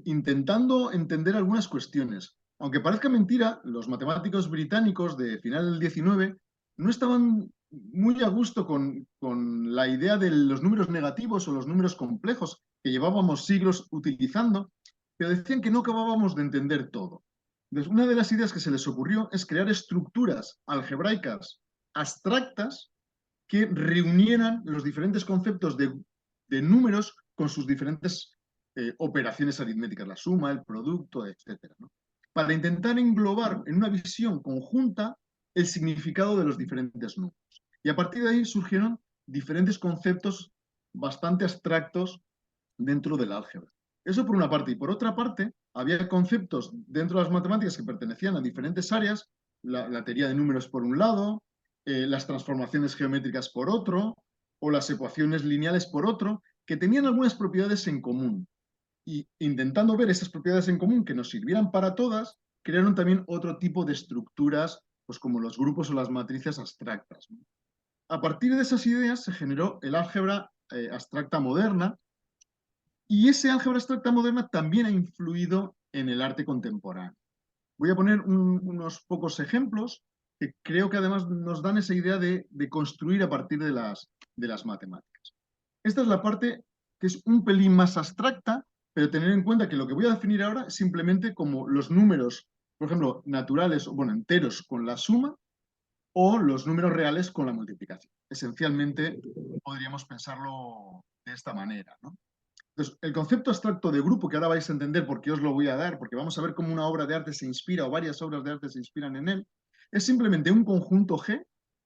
intentando entender algunas cuestiones. Aunque parezca mentira, los matemáticos británicos de final del XIX no estaban muy a gusto con la idea de los números negativos o los números complejos que llevábamos siglos utilizando, pero decían que no acabábamos de entender todo. Entonces, una de las ideas que se les ocurrió es crear estructuras algebraicas abstractas que reunieran los diferentes conceptos de números con sus diferentes operaciones aritméticas, la suma, el producto, etc., ¿no? Para intentar englobar en una visión conjunta el significado de los diferentes números. Y a partir de ahí surgieron diferentes conceptos bastante abstractos dentro del álgebra. Eso por una parte. Y por otra parte, había conceptos dentro de las matemáticas que pertenecían a diferentes áreas, la teoría de números por un lado, las transformaciones geométricas por otro, o las ecuaciones lineales por otro, que tenían algunas propiedades en común. Y intentando ver esas propiedades en común que nos sirvieran para todas, crearon también otro tipo de estructuras, pues como los grupos o las matrices abstractas, ¿no? A partir de esas ideas se generó el álgebra abstracta moderna, y ese álgebra abstracta moderna también ha influido en el arte contemporáneo. Voy a poner unos pocos ejemplos que creo que además nos dan esa idea de construir a partir de las matemáticas. Esta es la parte que es un pelín más abstracta, pero tener en cuenta que lo que voy a definir ahora es simplemente como los números, por ejemplo, naturales, o bueno, enteros con la suma, o los números reales con la multiplicación. Esencialmente podríamos pensarlo de esta manera, ¿no? Entonces, el concepto abstracto de grupo, que ahora vais a entender por qué os lo voy a dar, porque vamos a ver cómo una obra de arte se inspira o varias obras de arte se inspiran en él, es simplemente un conjunto G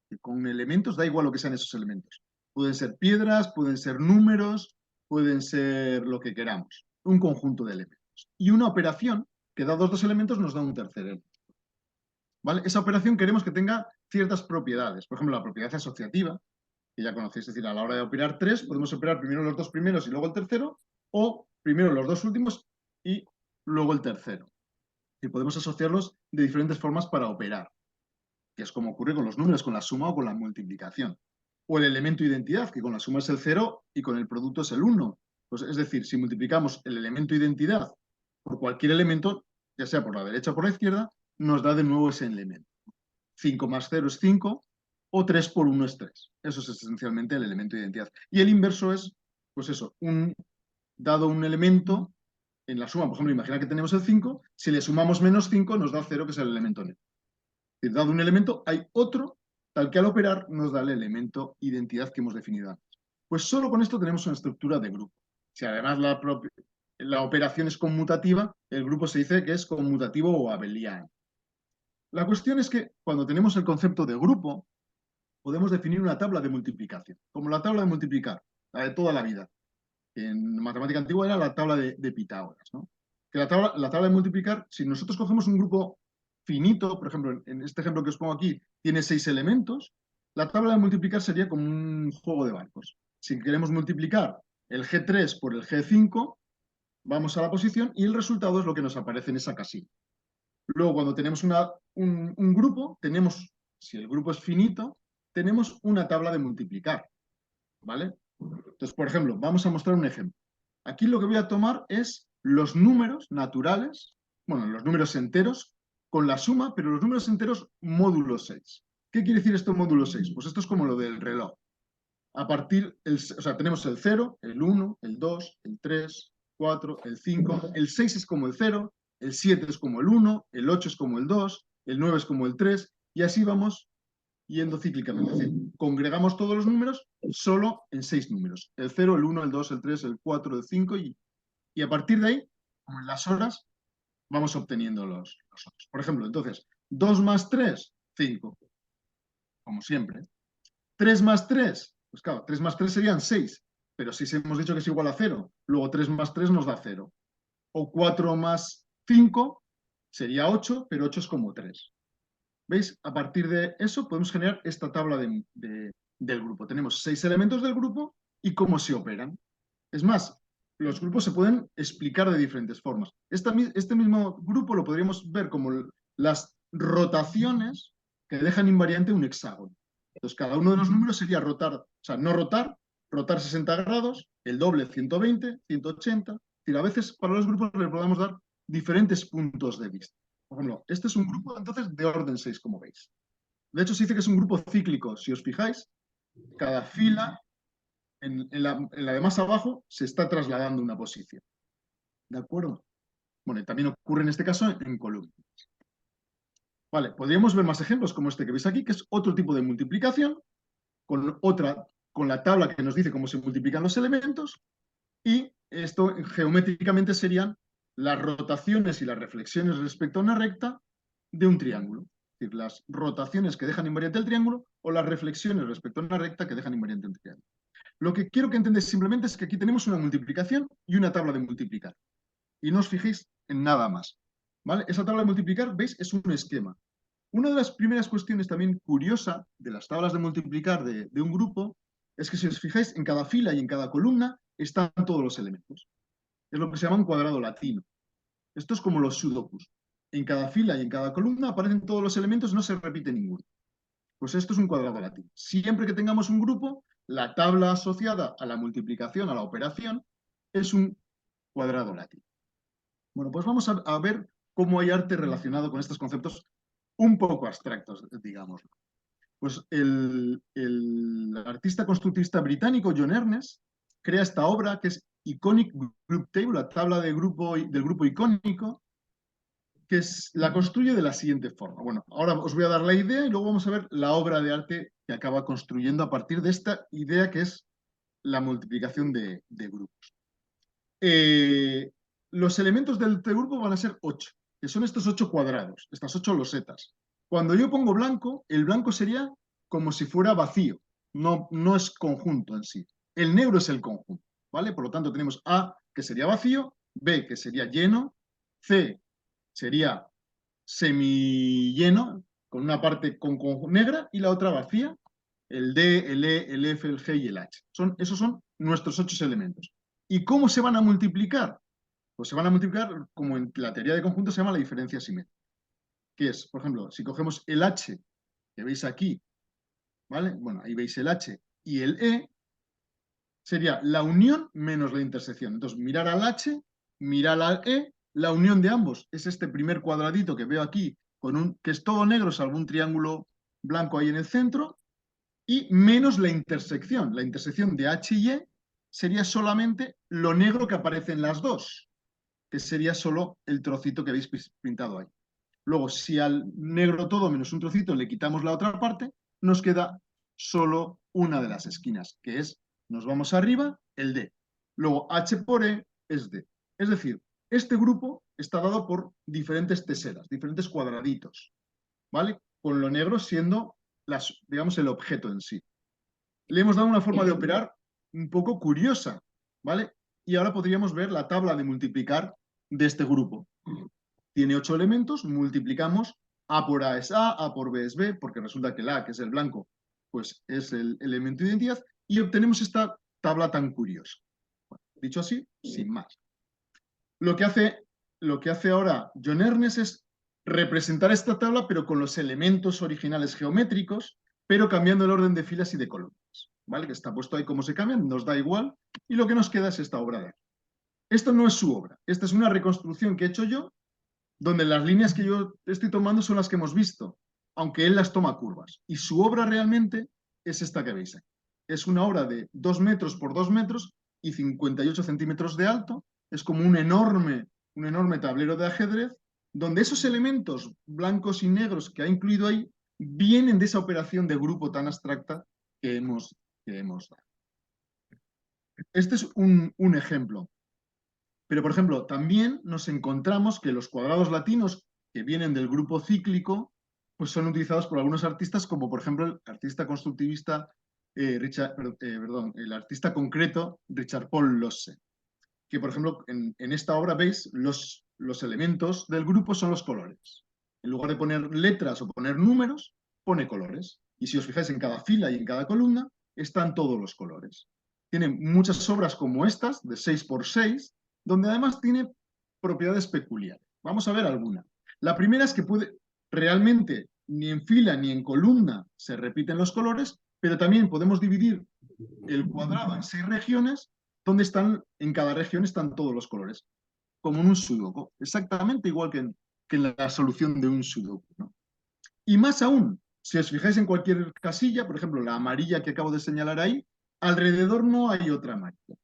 que con elementos, da igual lo que sean esos elementos. Pueden ser piedras, pueden ser números, pueden ser lo que queramos. Un conjunto de elementos. Y una operación que dados dos elementos nos da un tercer elemento. ¿Vale? Esa operación queremos que tenga ciertas propiedades. Por ejemplo, la propiedad asociativa, que ya conocéis, es decir, a la hora de operar tres, podemos operar primero los dos primeros y luego el tercero, o primero los dos últimos y luego el tercero. Y podemos asociarlos de diferentes formas para operar, que es como ocurre con los números, con la suma o con la multiplicación. O el elemento identidad, que con la suma es el 0 y con el producto es el 1. Pues, es decir, si multiplicamos el elemento identidad por cualquier elemento, ya sea por la derecha o por la izquierda, nos da de nuevo ese elemento. 5 más 0 es 5, o 3 por 1 es 3. Eso es esencialmente el elemento de identidad. Y el inverso es, pues eso, dado un elemento en la suma, por ejemplo, imagina que tenemos el 5, si le sumamos menos 5 nos da 0, que es el elemento negro. Es decir, dado un elemento, hay otro, tal que al operar nos da el elemento identidad que hemos definido antes. Pues solo con esto tenemos una estructura de grupo. Si además la operación es conmutativa, el grupo se dice que es conmutativo o abeliano. La cuestión es que cuando tenemos el concepto de grupo, podemos definir una tabla de multiplicación, como la tabla de multiplicar, la de toda la vida. En matemática antigua era la tabla de Pitágoras, ¿no? Que la tabla de multiplicar, si nosotros cogemos un grupo finito, por ejemplo, en este ejemplo que os pongo aquí, tiene 6 elementos, la tabla de multiplicar sería como un juego de barcos. Si queremos multiplicar el G3 por el G5, vamos a la posición y el resultado es lo que nos aparece en esa casilla. Luego, cuando tenemos un grupo, si el grupo es finito, tenemos una tabla de multiplicar, ¿vale? Entonces, por ejemplo, vamos a mostrar un ejemplo. Aquí lo que voy a tomar es los números naturales, bueno, los números enteros con la suma, pero los números enteros módulo 6. ¿Qué quiere decir esto módulo 6? Pues esto es como lo del reloj. O sea, tenemos el 0, el 1, el 2, el 3, 4, el 5, el 6 es como el 0, el 7 es como el 1, el 8 es como el 2, el 9 es como el 3, y así vamos yendo cíclicamente. Es decir, congregamos todos los números solo en 6 números. El 0, el 1, el 2, el 3, el 4, el 5, y a partir de ahí, como en las horas, vamos obteniendo los otros. Por ejemplo, entonces, 2 más 3, 5, como siempre. 3 más 3, pues claro, 3 más 3 serían 6, pero si hemos dicho que es igual a 0, luego 3 más 3 nos da 0. O 4 más 5 sería 8, pero 8 es como 3. ¿Veis? A partir de eso podemos generar esta tabla del grupo. Tenemos 6 elementos del grupo y cómo se operan. Es más, los grupos se pueden explicar de diferentes formas. Este mismo grupo lo podríamos ver como las rotaciones que dejan invariante un hexágono. Entonces, cada uno de los números sería rotar, o sea, no rotar, rotar 60 grados, el doble 120, 180. Es decir, a veces para los grupos les podemos dar diferentes puntos de vista. Por ejemplo, este es un grupo entonces de orden 6, como veis. De hecho, se dice que es un grupo cíclico. Si os fijáis, cada fila en la de más abajo se está trasladando una posición. ¿De acuerdo? Bueno, y también ocurre en este caso en columnas. Vale, podríamos ver más ejemplos como este que veis aquí, que es otro tipo de multiplicación, con la tabla que nos dice cómo se multiplican los elementos, y esto geométricamente serían las rotaciones y las reflexiones respecto a una recta de un triángulo. Es decir, las rotaciones que dejan invariante el triángulo o las reflexiones respecto a una recta que dejan invariante el triángulo. Lo que quiero que entendáis simplemente es que aquí tenemos una multiplicación y una tabla de multiplicar. Y no os fijéis en nada más. ¿Vale? Esa tabla de multiplicar, ¿veis? Es un esquema. Una de las primeras cuestiones también curiosa de las tablas de multiplicar de un grupo es que si os fijáis, en cada fila y en cada columna están todos los elementos. Es lo que se llama un cuadrado latino. Esto es como los sudokus. En cada fila y en cada columna aparecen todos los elementos, no se repite ninguno. Pues esto es un cuadrado latino. Siempre que tengamos un grupo, la tabla asociada a la multiplicación, a la operación, es un cuadrado latino. Bueno, pues vamos a ver cómo hay arte relacionado con estos conceptos un poco abstractos, digamos. Pues el artista constructivista británico John Ernest crea esta obra que es Iconic Group Table, la tabla del grupo icónico, que la construye de la siguiente forma. Bueno, ahora os voy a dar la idea y luego vamos a ver la obra de arte que acaba construyendo a partir de esta idea que es la multiplicación de grupos. Los elementos del grupo van a ser 8, que son estos 8 cuadrados, estas 8 losetas. Cuando yo pongo blanco, el blanco sería como si fuera vacío, no es conjunto en sí. El negro es el conjunto, ¿vale? Por lo tanto, tenemos A, que sería vacío, B, que sería lleno, C, sería semilleno, con una parte con negra y la otra vacía, el D, el E, el F, el G y el H. Esos son nuestros 8 elementos. ¿Y cómo se van a multiplicar? Pues se van a multiplicar, como en la teoría de conjuntos se llama la diferencia simétrica. Que es, por ejemplo, si cogemos el H, que veis aquí, ¿vale? Bueno, ahí veis el H y el E, sería la unión menos la intersección. Entonces, mirar al H, mirar al E, la unión de ambos es este primer cuadradito que veo aquí, que es todo negro, salvo un triángulo blanco ahí en el centro, y menos la intersección. La intersección de H y E sería solamente lo negro que aparece en las dos, que sería solo el trocito que habéis pintado ahí. Luego, si al negro todo menos un trocito le quitamos la otra parte, nos queda solo una de las esquinas, que es, nos vamos arriba, el D. Luego, H por E es D. Es decir, este grupo está dado por diferentes teseras, diferentes cuadraditos, ¿vale? Con lo negro siendo, digamos, el objeto en sí. Le hemos dado una forma de operar un poco curiosa, ¿vale? Y ahora podríamos ver la tabla de multiplicar de este grupo. Tiene 8 elementos, multiplicamos, A por A es A por B es B, porque resulta que el A, que es el blanco, pues es el elemento de identidad, y obtenemos esta tabla tan curiosa. Bueno, dicho así, sin más. Lo que hace ahora John Ernest es representar esta tabla, pero con los elementos originales geométricos, pero cambiando el orden de filas y de columnas, ¿vale? Que está puesto ahí cómo se cambian, nos da igual, y lo que nos queda es esta obra de aquí. Esto no es su obra, esta es una reconstrucción que he hecho yo, donde las líneas que yo estoy tomando son las que hemos visto, aunque él las toma curvas. Y su obra realmente es esta que veis aquí. Es una obra de 2 metros por 2 metros y 58 centímetros de alto. Es como un enorme tablero de ajedrez, donde esos elementos blancos y negros que ha incluido ahí vienen de esa operación de grupo tan abstracta que hemos dado. Este es un ejemplo. Pero, por ejemplo, también nos encontramos que los cuadrados latinos que vienen del grupo cíclico, pues son utilizados por algunos artistas, como por ejemplo el artista constructivista, el artista concreto Richard Paul Losse, que por ejemplo en esta obra veis los elementos del grupo son los colores. En lugar de poner letras o poner números, pone colores. Y si os fijáis en cada fila y en cada columna, están todos los colores. Tiene muchas obras como estas, de 6x6, donde además tiene propiedades peculiares. Vamos a ver alguna. La primera es que realmente ni en fila ni en columna se repiten los colores, pero también podemos dividir el cuadrado en 6 regiones, donde en cada región están todos los colores, como en un sudoku, exactamente igual que en la solución de un sudoku, ¿no? Y más aún, si os fijáis en cualquier casilla, por ejemplo, la amarilla que acabo de señalar ahí, alrededor no hay otra amarilla.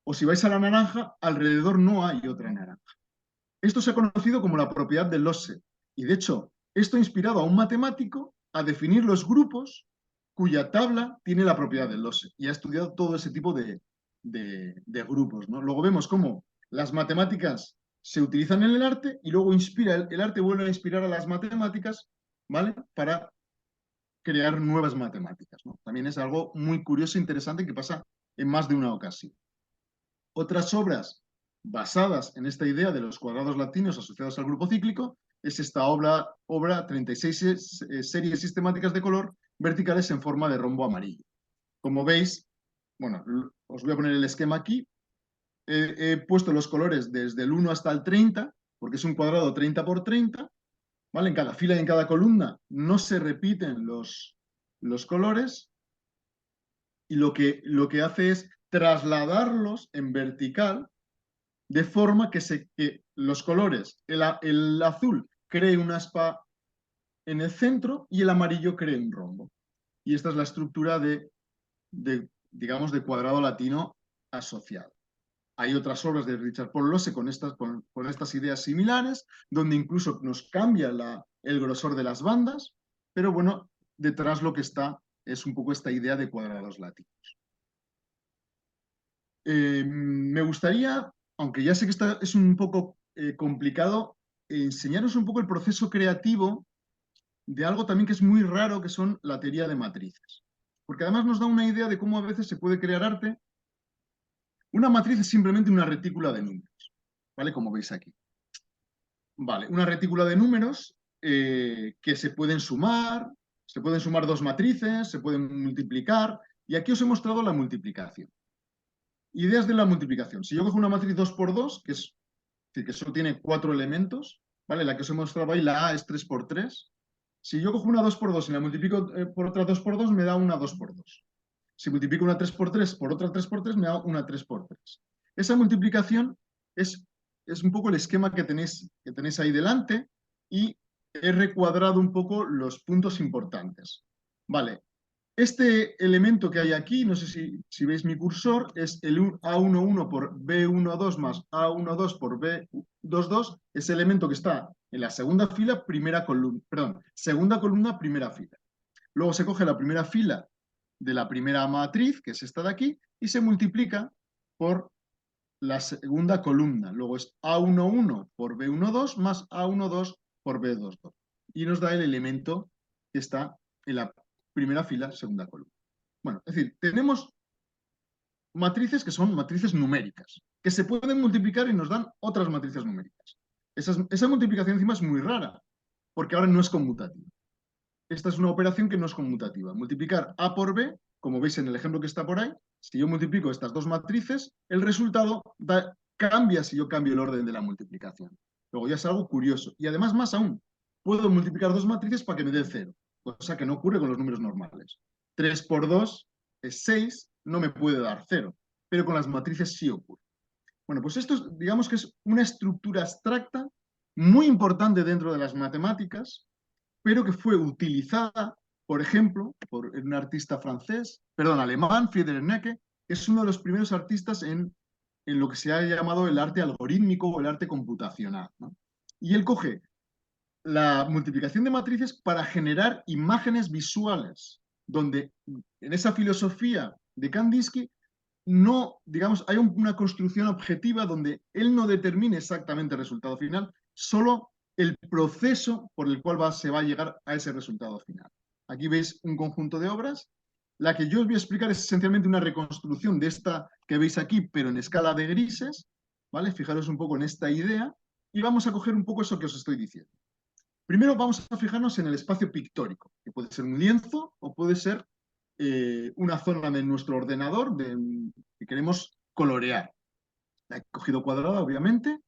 O si vais a la naranja, alrededor no hay otra naranja. Esto se ha conocido como la propiedad de Losse. Y de hecho, Esto ha inspirado a un matemático a definir los grupos cuya tabla tiene la propiedad del losse y ha estudiado todo ese tipo de grupos, ¿no? Luego vemos cómo las matemáticas se utilizan en el arte y luego el arte vuelve a inspirar a las matemáticas, ¿vale? Para crear nuevas matemáticas, ¿no? También es algo muy curioso e interesante que pasa en más de una ocasión. Otras obras basadas en esta idea de los cuadrados latinos asociados al grupo cíclico es esta obra 36 series sistemáticas de color verticales en forma de rombo amarillo. Como veis, bueno, os voy a poner el esquema aquí. He puesto los colores desde el 1 hasta el 30, porque es un cuadrado 30 por 30, ¿vale? En cada fila y en cada columna no se repiten los colores, y lo que hace es trasladarlos en vertical de forma que los colores, el azul cree una aspa en el centro y el amarillo cree un rombo. Y esta es la estructura digamos, de cuadrado latino asociado. Hay otras obras de Richard Paul Losse con estas ideas similares, donde incluso nos cambia el grosor de las bandas, pero bueno, detrás lo que está es un poco esta idea de cuadrados latinos. Me gustaría, aunque ya sé que es un poco complicado, enseñaros un poco el proceso creativo de algo también que es muy raro, que son la teoría de matrices. Porque además nos da una idea de cómo a veces se puede crear arte. Una matriz es simplemente una retícula de números, ¿vale? Como veis aquí. Vale, una retícula de números que se pueden sumar dos matrices, se pueden multiplicar, y aquí os he mostrado la multiplicación. Ideas de la multiplicación. Si yo cojo una matriz 2 por 2, que es decir, que solo tiene 4 elementos, ¿vale? La que os he mostrado ahí, la A es 3 por 3. Si yo cojo una 2 por 2 y la multiplico por otra 2 por 2, me da una 2 por 2. Si multiplico una 3 por 3 por otra 3 por 3, me da una 3 por 3. Esa multiplicación es un poco el esquema que tenéis ahí delante, y he recuadrado un poco los puntos importantes. Vale, este elemento que hay aquí, no sé si veis mi cursor, es el A11 por B12 más A12 por B22, ese elemento que está en la segunda fila, segunda columna, primera fila. Luego se coge la primera fila de la primera matriz, que es esta de aquí, y se multiplica por la segunda columna. Luego es A11 por B12 más A12 por B22. Y nos da el elemento que está en la primera fila, segunda columna. Bueno, es decir, tenemos matrices que son matrices numéricas, que se pueden multiplicar y nos dan otras matrices numéricas. Esa multiplicación encima es muy rara, porque ahora no es conmutativa. Esta es una operación que no es conmutativa. Multiplicar A por B, como veis en el ejemplo que está por ahí, si yo multiplico estas dos matrices, el resultado cambia si yo cambio el orden de la multiplicación. Luego ya es algo curioso. Y además, más aún, puedo multiplicar dos matrices para que me dé 0, cosa que no ocurre con los números normales. 3 por 2 es 6, no me puede dar 0, pero con las matrices sí ocurre. Bueno, pues esto digamos que es una estructura abstracta muy importante dentro de las matemáticas, pero que fue utilizada, por ejemplo, por un artista alemán, Friedrich Necke, que es uno de los primeros artistas en lo que se ha llamado el arte algorítmico o el arte computacional, ¿no? Y él coge la multiplicación de matrices para generar imágenes visuales, donde en esa filosofía de Kandinsky no, digamos, hay una construcción objetiva donde él no determine exactamente el resultado final, solo el proceso por el cual se va a llegar a ese resultado final. Aquí veis un conjunto de obras. La que yo os voy a explicar es esencialmente una reconstrucción de esta que veis aquí, pero en escala de grises, ¿vale? Fijaros un poco en esta idea y vamos a coger un poco eso que os estoy diciendo. Primero vamos a fijarnos en el espacio pictórico, que puede ser un lienzo o puede ser una zona de nuestro ordenador que queremos colorear. La he cogido cuadrada, obviamente,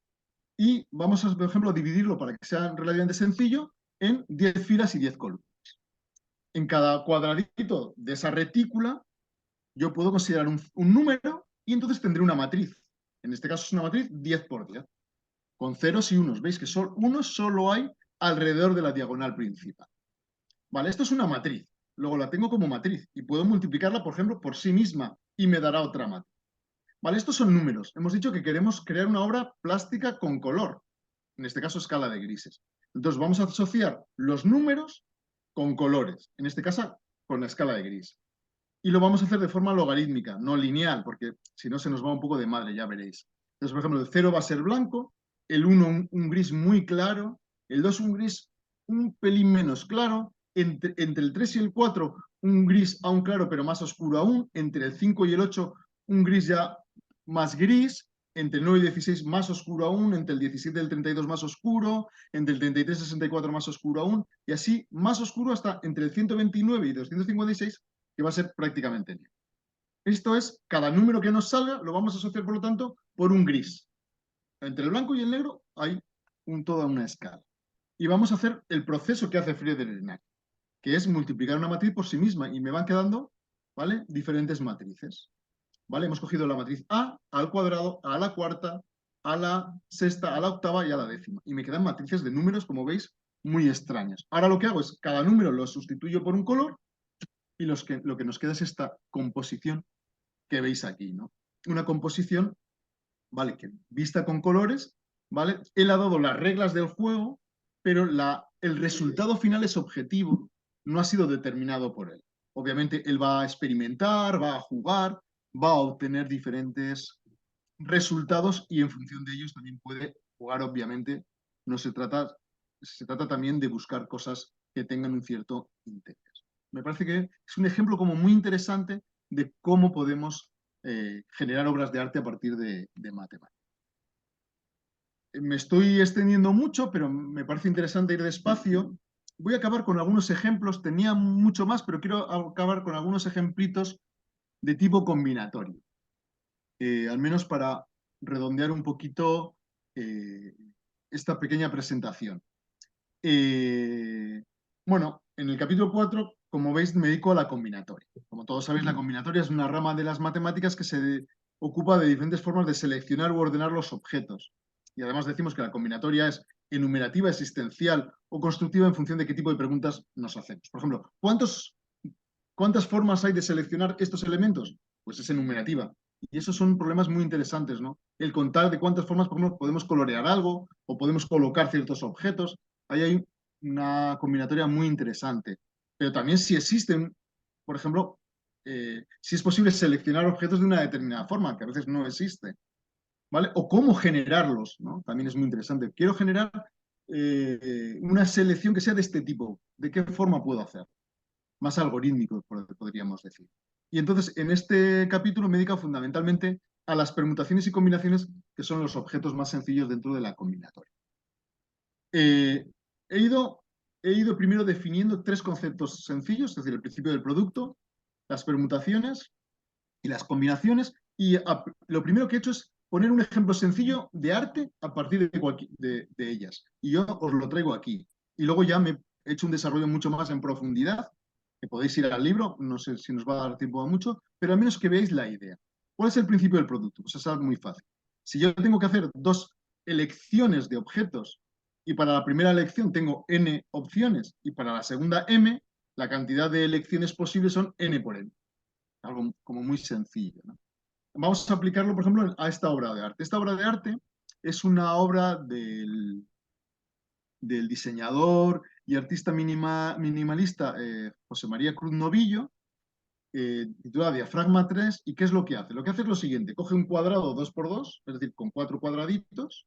y vamos a, por ejemplo, a dividirlo para que sea relativamente sencillo en 10 filas y 10 columnas. En cada cuadradito de esa retícula yo puedo considerar un número y entonces tendré una matriz. En este caso es una matriz 10 por 10, con ceros y unos. Veis que unos solo hay alrededor de la diagonal principal. Vale, esto es una matriz. Luego la tengo como matriz y puedo multiplicarla, por ejemplo, por sí misma y me dará otra matriz. Vale, estos son números. Hemos dicho que queremos crear una obra plástica con color. en este caso escala de grises. Entonces vamos a asociar los números con colores, en este caso con la escala de gris. Y lo vamos a hacer de forma logarítmica, no lineal, porque si no se nos va un poco de madre, ya veréis. Entonces, por ejemplo, el 0 va a ser blanco, el 1 un gris muy claro, el 2 un gris un pelín menos claro, entre el 3 y el 4 un gris aún claro pero más oscuro aún, entre el 5 y el 8 un gris ya más gris, entre el 9 y el 16 más oscuro aún, entre el 17 y el 32 más oscuro, entre el 33 y el 64 más oscuro aún, y así más oscuro hasta entre el 129 y 256, que va a ser prácticamente negro. Esto es, cada número que nos salga lo vamos a asociar, por lo tanto, por un gris. Entre el blanco y el negro hay toda una escala. Y vamos a hacer el proceso que hace Friedrich, que es multiplicar una matriz por sí misma, y me van quedando, ¿vale?, diferentes matrices. ¿Vale? Hemos cogido la matriz A al cuadrado, a la cuarta, a la sexta, a la octava y a la décima. Y me quedan matrices de números, como veis, muy extrañas. Ahora lo que hago es, cada número lo sustituyo por un color y lo que nos queda es esta composición que veis aquí, ¿no? Una composición, ¿vale?, que vista con colores, ¿vale? Él ha dado las reglas del juego, pero el resultado final es objetivo, no ha sido determinado por él. Obviamente él va a experimentar, va a jugar, va a obtener diferentes resultados y en función de ellos también puede jugar, obviamente. No se trata también de buscar cosas que tengan un cierto interés. Me parece que es un ejemplo como muy interesante de cómo podemos generar obras de arte a partir de matemáticas. Me estoy extendiendo mucho, pero me parece interesante ir despacio. Voy a acabar con algunos ejemplos. Tenía mucho más, pero quiero acabar con algunos ejemplitos de tipo combinatorio. Al menos para redondear un poquito esta pequeña presentación. Bueno, en el capítulo 4, como veis, me dedico a la combinatoria. Como todos sabéis, la combinatoria es una rama de las matemáticas que se ocupa de diferentes formas de seleccionar u ordenar los objetos. Y además decimos que la combinatoria es enumerativa, existencial o constructiva en función de qué tipo de preguntas nos hacemos. Por ejemplo, ¿cuántas formas hay de seleccionar estos elementos? Pues es enumerativa. Y esos son problemas muy interesantes, ¿no? El contar de cuántas formas, por ejemplo, podemos colorear algo o podemos colocar ciertos objetos. Ahí hay una combinatoria muy interesante. Pero también si existen, por ejemplo, si es posible seleccionar objetos de una determinada forma, que a veces no existe, ¿vale? O cómo generarlos, ¿no? También es muy interesante. Quiero generar una selección que sea de este tipo. ¿De qué forma puedo hacer? Más algorítmico, podríamos decir. Y entonces, en este capítulo me dedico fundamentalmente a las permutaciones y combinaciones, que son los objetos más sencillos dentro de la combinatoria. He ido primero definiendo tres conceptos sencillos, es decir, el principio del producto, las permutaciones y las combinaciones, y lo primero que he hecho es poner un ejemplo sencillo de arte a partir de ellas. Y yo os lo traigo aquí. Y luego ya me he hecho un desarrollo mucho más en profundidad, que podéis ir al libro, no sé si nos va a dar tiempo a mucho, pero al menos que veáis la idea. ¿Cuál es el principio del producto? Pues es algo muy fácil. Si yo tengo que hacer dos elecciones de objetos y para la primera elección tengo n opciones y para la segunda m, la cantidad de elecciones posibles son n por n. Algo como muy sencillo, ¿no? Vamos a aplicarlo, por ejemplo, a esta obra de arte. Esta obra de arte es una obra del diseñador y artista minimalista José María Cruz Novillo, titulada Diafragma 3. ¿Y qué es lo que hace? Lo que hace es lo siguiente: coge un cuadrado 2x2, es decir, con 4 cuadraditos,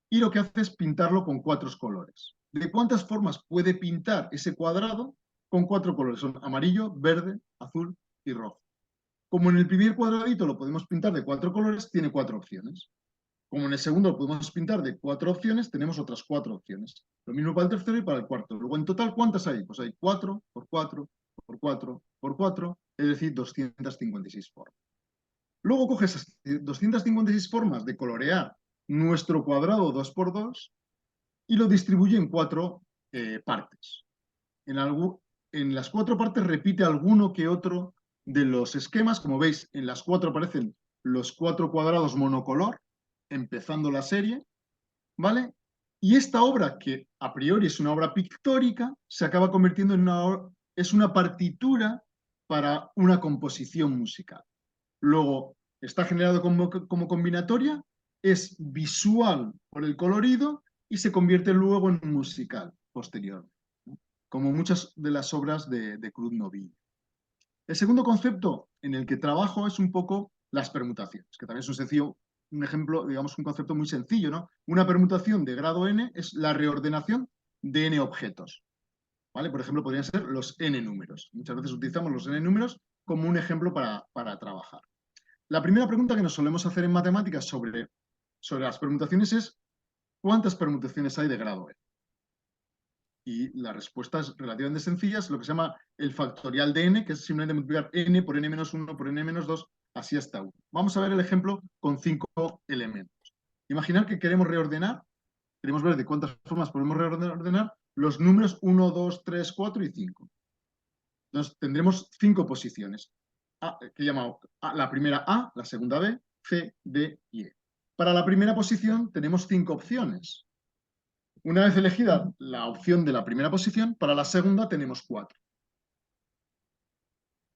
y lo que hace es pintarlo con 4 colores. ¿De cuántas formas puede pintar ese cuadrado? Con 4 colores. Son amarillo, verde, azul y rojo. Como en el primer cuadradito lo podemos pintar de 4 colores, tiene 4 opciones. Como en el segundo lo podemos pintar de 4 opciones, tenemos otras 4 opciones. Lo mismo para el tercero y para el cuarto. Luego, en total, ¿cuántas hay? Pues hay 4 por 4 por 4 por 4, es decir, 256 formas. Luego coge esas 256 formas de colorear nuestro cuadrado 2x2 y lo distribuye en 4 partes. En las 4 partes repite alguno que otro de los esquemas. Como veis, en las 4 aparecen los 4 cuadrados monocolor, empezando la serie, ¿vale? Y esta obra, que a priori es una obra pictórica, se acaba convirtiendo en una partitura para una composición musical. Luego, está generado como combinatoria, es visual por el colorido y se convierte luego en musical posterior, ¿no? Como muchas de las obras de Cruz Novillo. El segundo concepto en el que trabajo es un poco las permutaciones, que también es un ejemplo, digamos, un concepto muy sencillo, ¿no? Una permutación de grado n es la reordenación de n objetos, ¿vale? Por ejemplo, podrían ser los n números. Muchas veces utilizamos los n números como un ejemplo para trabajar. La primera pregunta que nos solemos hacer en matemáticas sobre las permutaciones es ¿cuántas permutaciones hay de grado n? Y la respuesta es relativamente sencilla, es lo que se llama el factorial de n, que es simplemente multiplicar n por n-1 por n-2, así hasta 1. Vamos a ver el ejemplo con 5 elementos. Imaginar que queremos reordenar, queremos ver de cuántas formas podemos reordenar los números 1, 2, 3, 4 y 5. Entonces tendremos 5 posiciones, que llamamos la primera A, la segunda B, C, D y E. Para la primera posición tenemos 5 opciones. Una vez elegida la opción de la primera posición, para la segunda tenemos 4.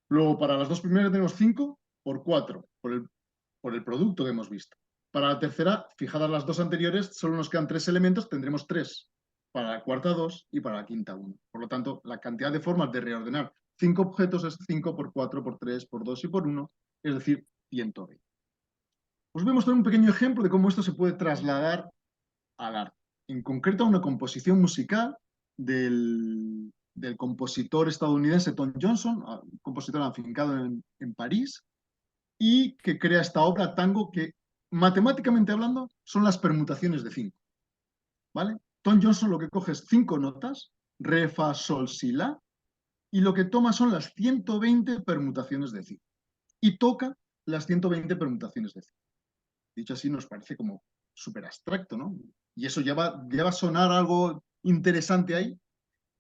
Luego, para las dos primeras tenemos 5 por 4, por el producto que hemos visto. Para la tercera, fijadas las dos anteriores, solo nos quedan 3 elementos, tendremos 3. Para la cuarta, 2 y para la quinta, 1. Por lo tanto, la cantidad de formas de reordenar 5 objetos es 5 por 4 por 3 por 2 y por 1, es decir, 120. Os voy a mostrar un pequeño ejemplo de cómo esto se puede trasladar al arte. En concreto, a una composición musical del compositor estadounidense Tom Johnson, un compositor afincado en París, y que crea esta obra tango que, matemáticamente hablando, son las permutaciones de 5. ¿Vale? Tom Johnson lo que coge es 5 notas, re, fa, sol, si, la, y lo que toma son las 120 permutaciones de 5. Y toca las 120 permutaciones de 5. Dicho así, nos parece como súper abstracto, ¿no? Y eso ya va a sonar algo interesante ahí.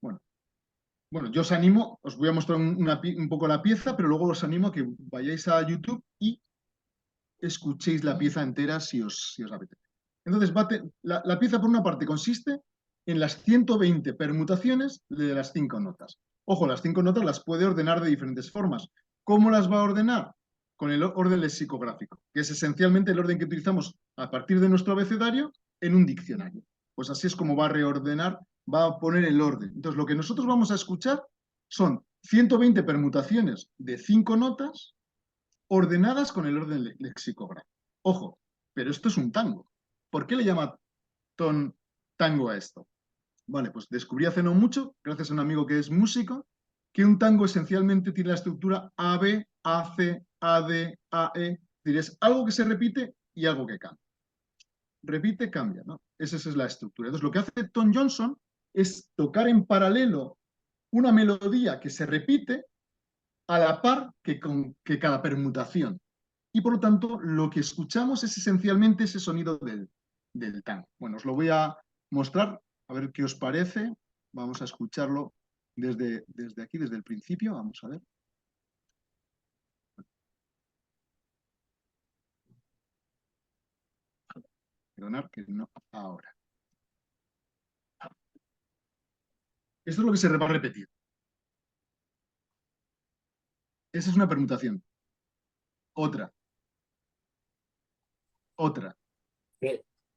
Bueno, yo os animo, os voy a mostrar un poco la pieza, pero luego os animo a que vayáis a YouTube y escuchéis la pieza entera si os apetece. Entonces, la pieza por una parte consiste en las 120 permutaciones de las 5 notas. Ojo, las 5 notas las puede ordenar de diferentes formas. ¿Cómo las va a ordenar? Con el orden lexicográfico, que es esencialmente el orden que utilizamos a partir de nuestro abecedario en un diccionario. Pues así es como va a reordenar, va a poner el orden. Entonces, lo que nosotros vamos a escuchar son 120 permutaciones de 5 notas ordenadas con el orden lexicográfico. Ojo, pero esto es un tango. ¿Por qué le llama tango a esto? Vale, pues descubrí hace no mucho, gracias a un amigo que es músico, que un tango esencialmente tiene la estructura AB, AC, AD, AE. Es decir, es algo que se repite y algo que cambia. Repite, cambia, ¿no? Esa es la estructura. Entonces, lo que hace Tom Johnson es tocar en paralelo una melodía que se repite a la par que cada permutación. Y por lo tanto, lo que escuchamos es esencialmente ese sonido del tango. Bueno, os lo voy a mostrar, a ver qué os parece. Vamos a escucharlo desde aquí, desde el principio. Vamos a ver. Perdonad que no, ahora. Esto es lo que se va a repetir. Esa es una permutación. Otra. Otra.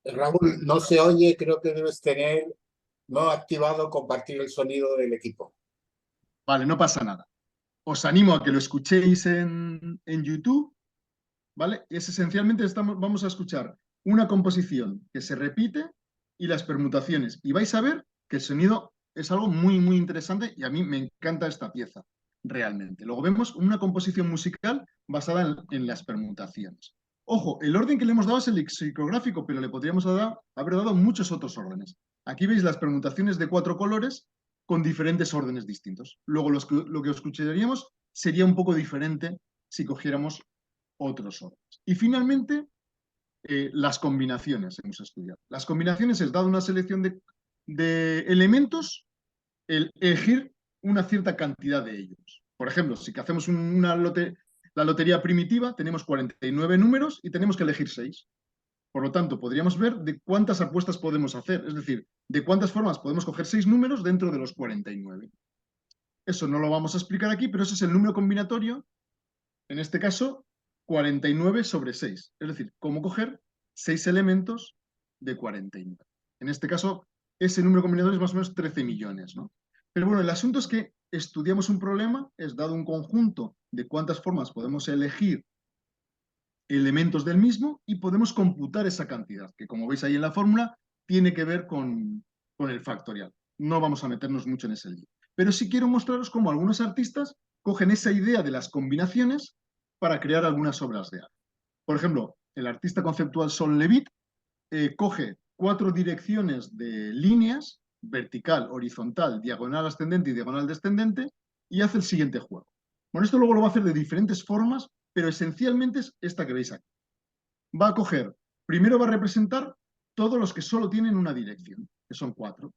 Raúl, no se oye, creo que debes tener no activado compartir el sonido del equipo. Vale, no pasa nada. Os animo a que lo escuchéis en YouTube, ¿vale? Es esencialmente vamos a escuchar una composición que se repite y las permutaciones. Y vais a ver que el sonido es algo muy, muy interesante y a mí me encanta esta pieza, realmente. Luego vemos una composición musical basada en las permutaciones. Ojo, el orden que le hemos dado es el lexicográfico, pero le podríamos haber dado muchos otros órdenes. Aquí veis las permutaciones de 4 colores con diferentes órdenes distintos. Luego lo que escucharíamos sería un poco diferente si cogiéramos otros órdenes. Y finalmente, las combinaciones hemos estudiado. Las combinaciones es, dado una selección de elementos, el elegir una cierta cantidad de ellos. Por ejemplo, si hacemos la lotería primitiva, tenemos 49 números y tenemos que elegir 6. Por lo tanto, podríamos ver de cuántas apuestas podemos hacer, es decir, de cuántas formas podemos coger 6 números dentro de los 49. Eso no lo vamos a explicar aquí, pero ese es el número combinatorio, en este caso, 49 sobre 6. Es decir, cómo coger 6 elementos de 49. En este caso, ese número combinatorio es más o menos 13 millones, ¿no? Pero bueno, el asunto es que estudiamos un problema, es dado un conjunto de cuántas formas podemos elegir elementos del mismo y podemos computar esa cantidad, que como veis ahí en la fórmula, tiene que ver con el factorial. No vamos a meternos mucho en ese lío. Pero sí quiero mostraros cómo algunos artistas cogen esa idea de las combinaciones para crear algunas obras de arte. Por ejemplo, el artista conceptual Sol Levitt coge 4 direcciones de líneas, vertical, horizontal, diagonal ascendente y diagonal descendente, y hace el siguiente juego. Bueno, esto luego lo va a hacer de diferentes formas, pero esencialmente es esta que veis aquí. Va a coger, primero va a representar todos los que solo tienen una dirección, que son 4.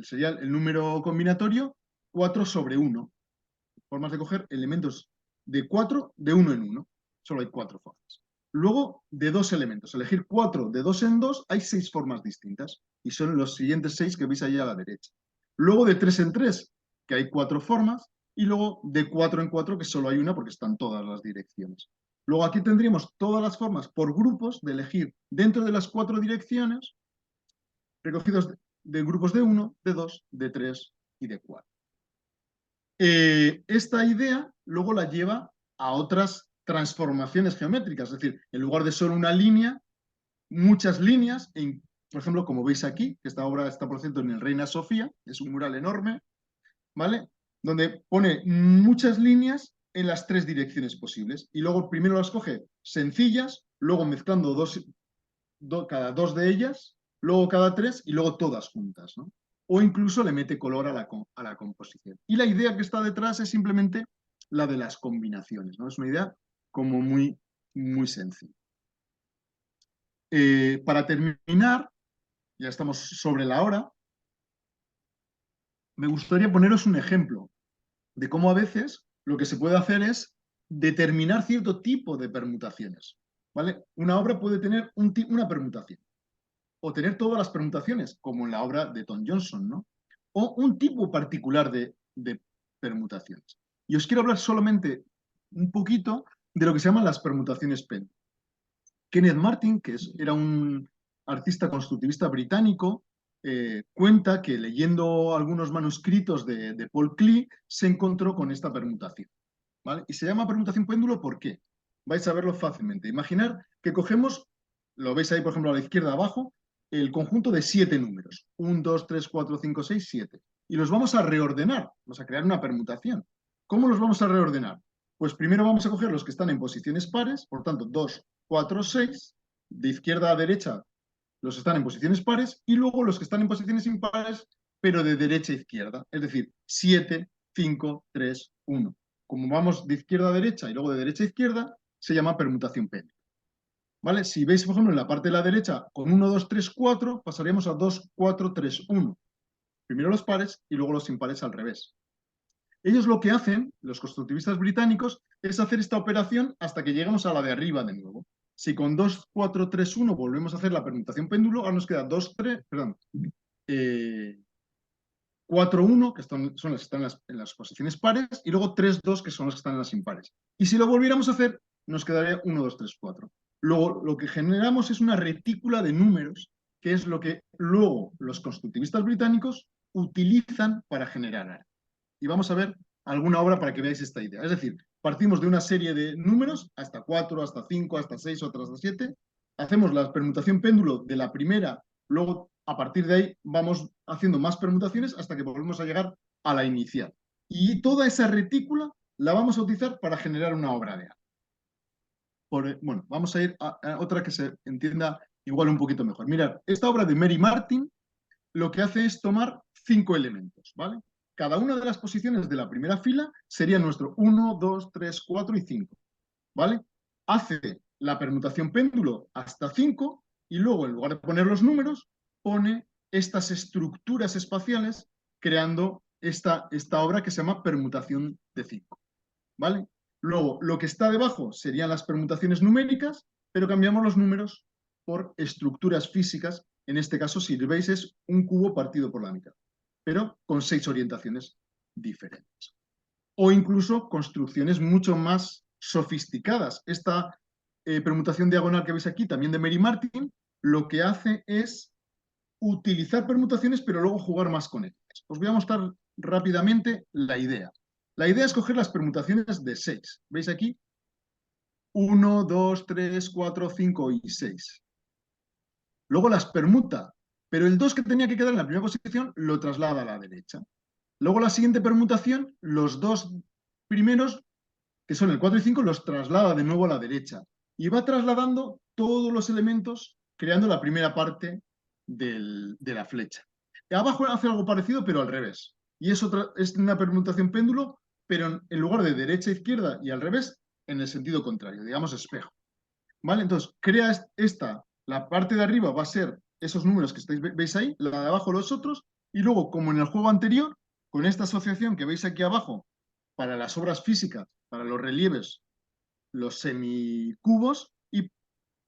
Sería el número combinatorio 4 sobre 1. Formas de coger elementos de 4 de 1 en 1. Solo hay 4 formas. Luego, de 2 elementos. Elegir 4 de 2 en 2, hay 6 formas distintas. Y son los siguientes 6 que veis ahí a la derecha. Luego, de 3 en 3, que hay 4 formas. Y luego, de 4 en 4, que solo hay una porque están todas las direcciones. Luego, aquí tendríamos todas las formas por grupos de elegir dentro de las 4 direcciones, recogidos de grupos de 1, de 2, de 3 y de 4. Esta idea luego la lleva a otras transformaciones geométricas, es decir, en lugar de solo una línea, muchas líneas, por ejemplo, como veis aquí, que esta obra está, por cierto, en el Reina Sofía, es un mural enorme, ¿vale? Donde pone muchas líneas en las 3 direcciones posibles, y luego primero las coge sencillas, luego mezclando cada 2 de ellas, luego cada 3 y luego todas juntas, ¿no? O incluso le mete color a la composición. Y la idea que está detrás es simplemente la de las combinaciones, ¿no? Es una idea como muy, muy sencilla. Para terminar, ya estamos sobre la hora, me gustaría poneros un ejemplo de cómo a veces lo que se puede hacer es determinar cierto tipo de permutaciones, ¿vale? Una obra puede tener una permutación, o tener todas las permutaciones, como en la obra de Tom Johnson, ¿no? O un tipo particular de permutaciones. Y os quiero hablar solamente un poquito de lo que se llaman las permutaciones Penn. Kenneth Martin, que era un artista constructivista británico, cuenta que leyendo algunos manuscritos de Paul Klee se encontró con esta permutación, ¿vale? Y se llama permutación péndulo, ¿por qué? Vais a verlo fácilmente. Imaginar que cogemos, lo veis ahí, por ejemplo, a la izquierda abajo, el conjunto de 7 números. 1, 2, 3, 4, 5, 6, 7. Y los vamos a reordenar, vamos a crear una permutación. ¿Cómo los vamos a reordenar? Pues primero vamos a coger los que están en posiciones pares, por tanto, 2, 4, 6, de izquierda a derecha los que están en posiciones pares, y luego los que están en posiciones impares, pero de derecha a izquierda, es decir, 7, 5, 3, 1. Como vamos de izquierda a derecha y luego de derecha a izquierda, se llama permutación péndulo. ¿Vale? Si veis, por ejemplo, en la parte de la derecha, con 1, 2, 3, 4, pasaríamos a 2, 4, 3, 1. Primero los pares y luego los impares al revés. Ellos lo que hacen, los constructivistas británicos, es hacer esta operación hasta que llegamos a la de arriba de nuevo. Si con 2, 4, 3, 1 volvemos a hacer la permutación péndulo, ahora nos queda 4, 1, que son las que están en las posiciones pares, y luego 3, 2, que son las que están en las impares. Y si lo volviéramos a hacer, nos quedaría 1, 2, 3, 4. Luego, lo que generamos es una retícula de números, que es lo que luego los constructivistas británicos utilizan para generar arte. Y vamos a ver alguna obra para que veáis esta idea. Es decir, partimos de una serie de números, hasta 4, hasta 5, hasta 6, otras hasta 7, hacemos la permutación péndulo de la primera, luego a partir de ahí vamos haciendo más permutaciones hasta que volvemos a llegar a la inicial. Y toda esa retícula la vamos a utilizar para generar una obra de arte. Bueno, vamos a ir a otra que se entienda igual un poquito mejor. Mirad, esta obra de Mary Martin lo que hace es tomar 5 elementos, ¿vale? Cada una de las posiciones de la primera fila sería nuestro 1, 2, 3, 4 y 5, ¿vale? Hace la permutación péndulo hasta 5 y luego, en lugar de poner los números, pone estas estructuras espaciales creando esta obra que se llama permutación de 5, ¿vale? Luego, lo que está debajo serían las permutaciones numéricas, pero cambiamos los números por estructuras físicas. En este caso, si veis, es un cubo partido por la mitad, pero con 6 orientaciones diferentes. O incluso construcciones mucho más sofisticadas. Esta permutación diagonal que veis aquí, también de Mary Martin, lo que hace es utilizar permutaciones, pero luego jugar más con ellas. Os voy a mostrar rápidamente la idea. La idea es coger las permutaciones de 6. ¿Veis aquí? 1, 2, 3, 4, 5 y 6. Luego las permuta, pero el 2 que tenía que quedar en la primera posición lo traslada a la derecha. Luego la siguiente permutación, los dos primeros, que son el 4 y 5, los traslada de nuevo a la derecha. Y va trasladando todos los elementos, creando la primera parte de la flecha. Abajo hace algo parecido, pero al revés. Y es una permutación péndulo, pero en lugar de derecha a izquierda y al revés, en el sentido contrario, digamos espejo. ¿Vale? Entonces, crea la parte de arriba va a ser esos números que veis ahí, la de abajo los otros, y luego, como en el juego anterior, con esta asociación que veis aquí abajo, para las obras físicas, para los relieves, los semicubos, y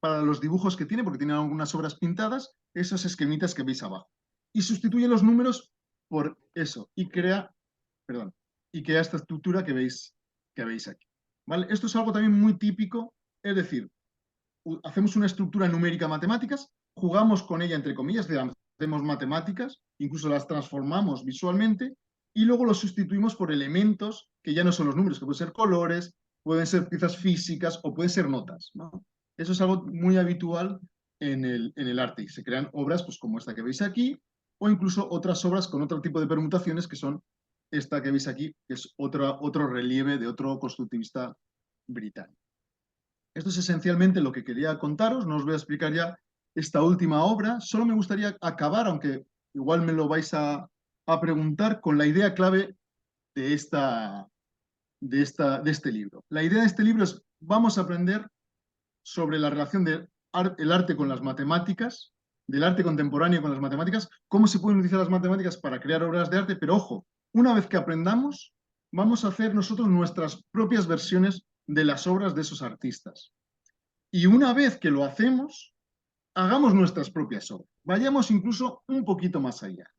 para los dibujos que tiene, porque tiene algunas obras pintadas, esos esquemitas que veis abajo. Y sustituye los números por eso, y crea esta estructura que veis aquí. ¿Vale? Esto es algo también muy típico, es decir, hacemos una estructura numérica matemáticas, jugamos con ella, entre comillas, hacemos matemáticas, incluso las transformamos visualmente, y luego los sustituimos por elementos que ya no son los números, que pueden ser colores, pueden ser piezas físicas o pueden ser notas, ¿no? Eso es algo muy habitual en el arte, y se crean obras pues, como esta que veis aquí, o incluso otras obras con otro tipo de permutaciones, que son esta que veis aquí, que es otro relieve de otro constructivista británico. Esto es esencialmente lo que quería contaros, no os voy a explicar ya esta última obra, solo me gustaría acabar, aunque igual me lo vais a preguntar, con la idea clave de este libro. La idea de este libro es, vamos a aprender sobre la relación del arte con las matemáticas, del arte contemporáneo con las matemáticas, cómo se pueden utilizar las matemáticas para crear obras de arte, pero ojo, una vez que aprendamos, vamos a hacer nosotros nuestras propias versiones de las obras de esos artistas. Y una vez que lo hacemos, hagamos nuestras propias obras. Vayamos incluso un poquito más allá.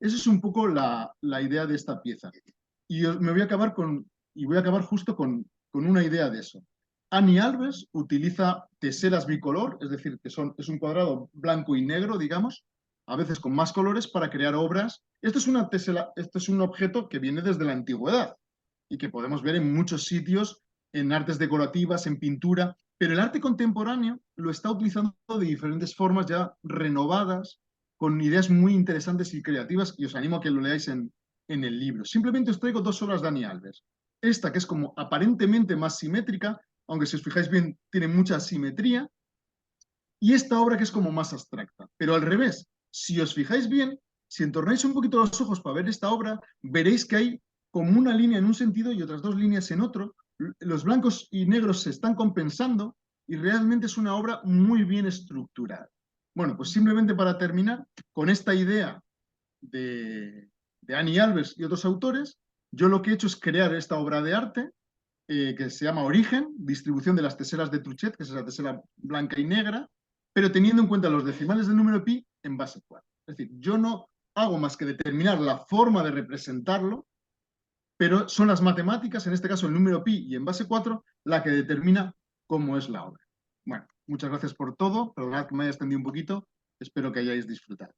Esa es un poco la idea de esta pieza. Y voy a acabar justo con una idea de eso. Annie Albers utiliza teselas bicolor, es decir, que es un cuadrado blanco y negro, digamos, a veces con más colores, para crear obras. Esto es un objeto que viene desde la antigüedad y que podemos ver en muchos sitios, en artes decorativas, en pintura, pero el arte contemporáneo lo está utilizando de diferentes formas ya renovadas, con ideas muy interesantes y creativas, y os animo a que lo leáis en el libro. Simplemente os traigo dos obras de Annie Albers. Esta, que es como aparentemente más simétrica, aunque si os fijáis bien tiene mucha simetría, y esta obra que es como más abstracta. Pero al revés, si os fijáis bien, si entornáis un poquito los ojos para ver esta obra, veréis que hay como una línea en un sentido y otras dos líneas en otro. Los blancos y negros se están compensando y realmente es una obra muy bien estructurada. Bueno, pues simplemente para terminar, con esta idea de Annie Albers y otros autores, yo lo que he hecho es crear esta obra de arte que se llama Origen, distribución de las teselas de Truchet, que es la tesela blanca y negra, pero teniendo en cuenta los decimales del número pi en base 4. Es decir, yo no hago más que determinar la forma de representarlo, pero son las matemáticas, en este caso el número pi y en base 4, la que determina cómo es la obra. Bueno, muchas gracias por todo, perdonad que me haya extendido un poquito, espero que hayáis disfrutado.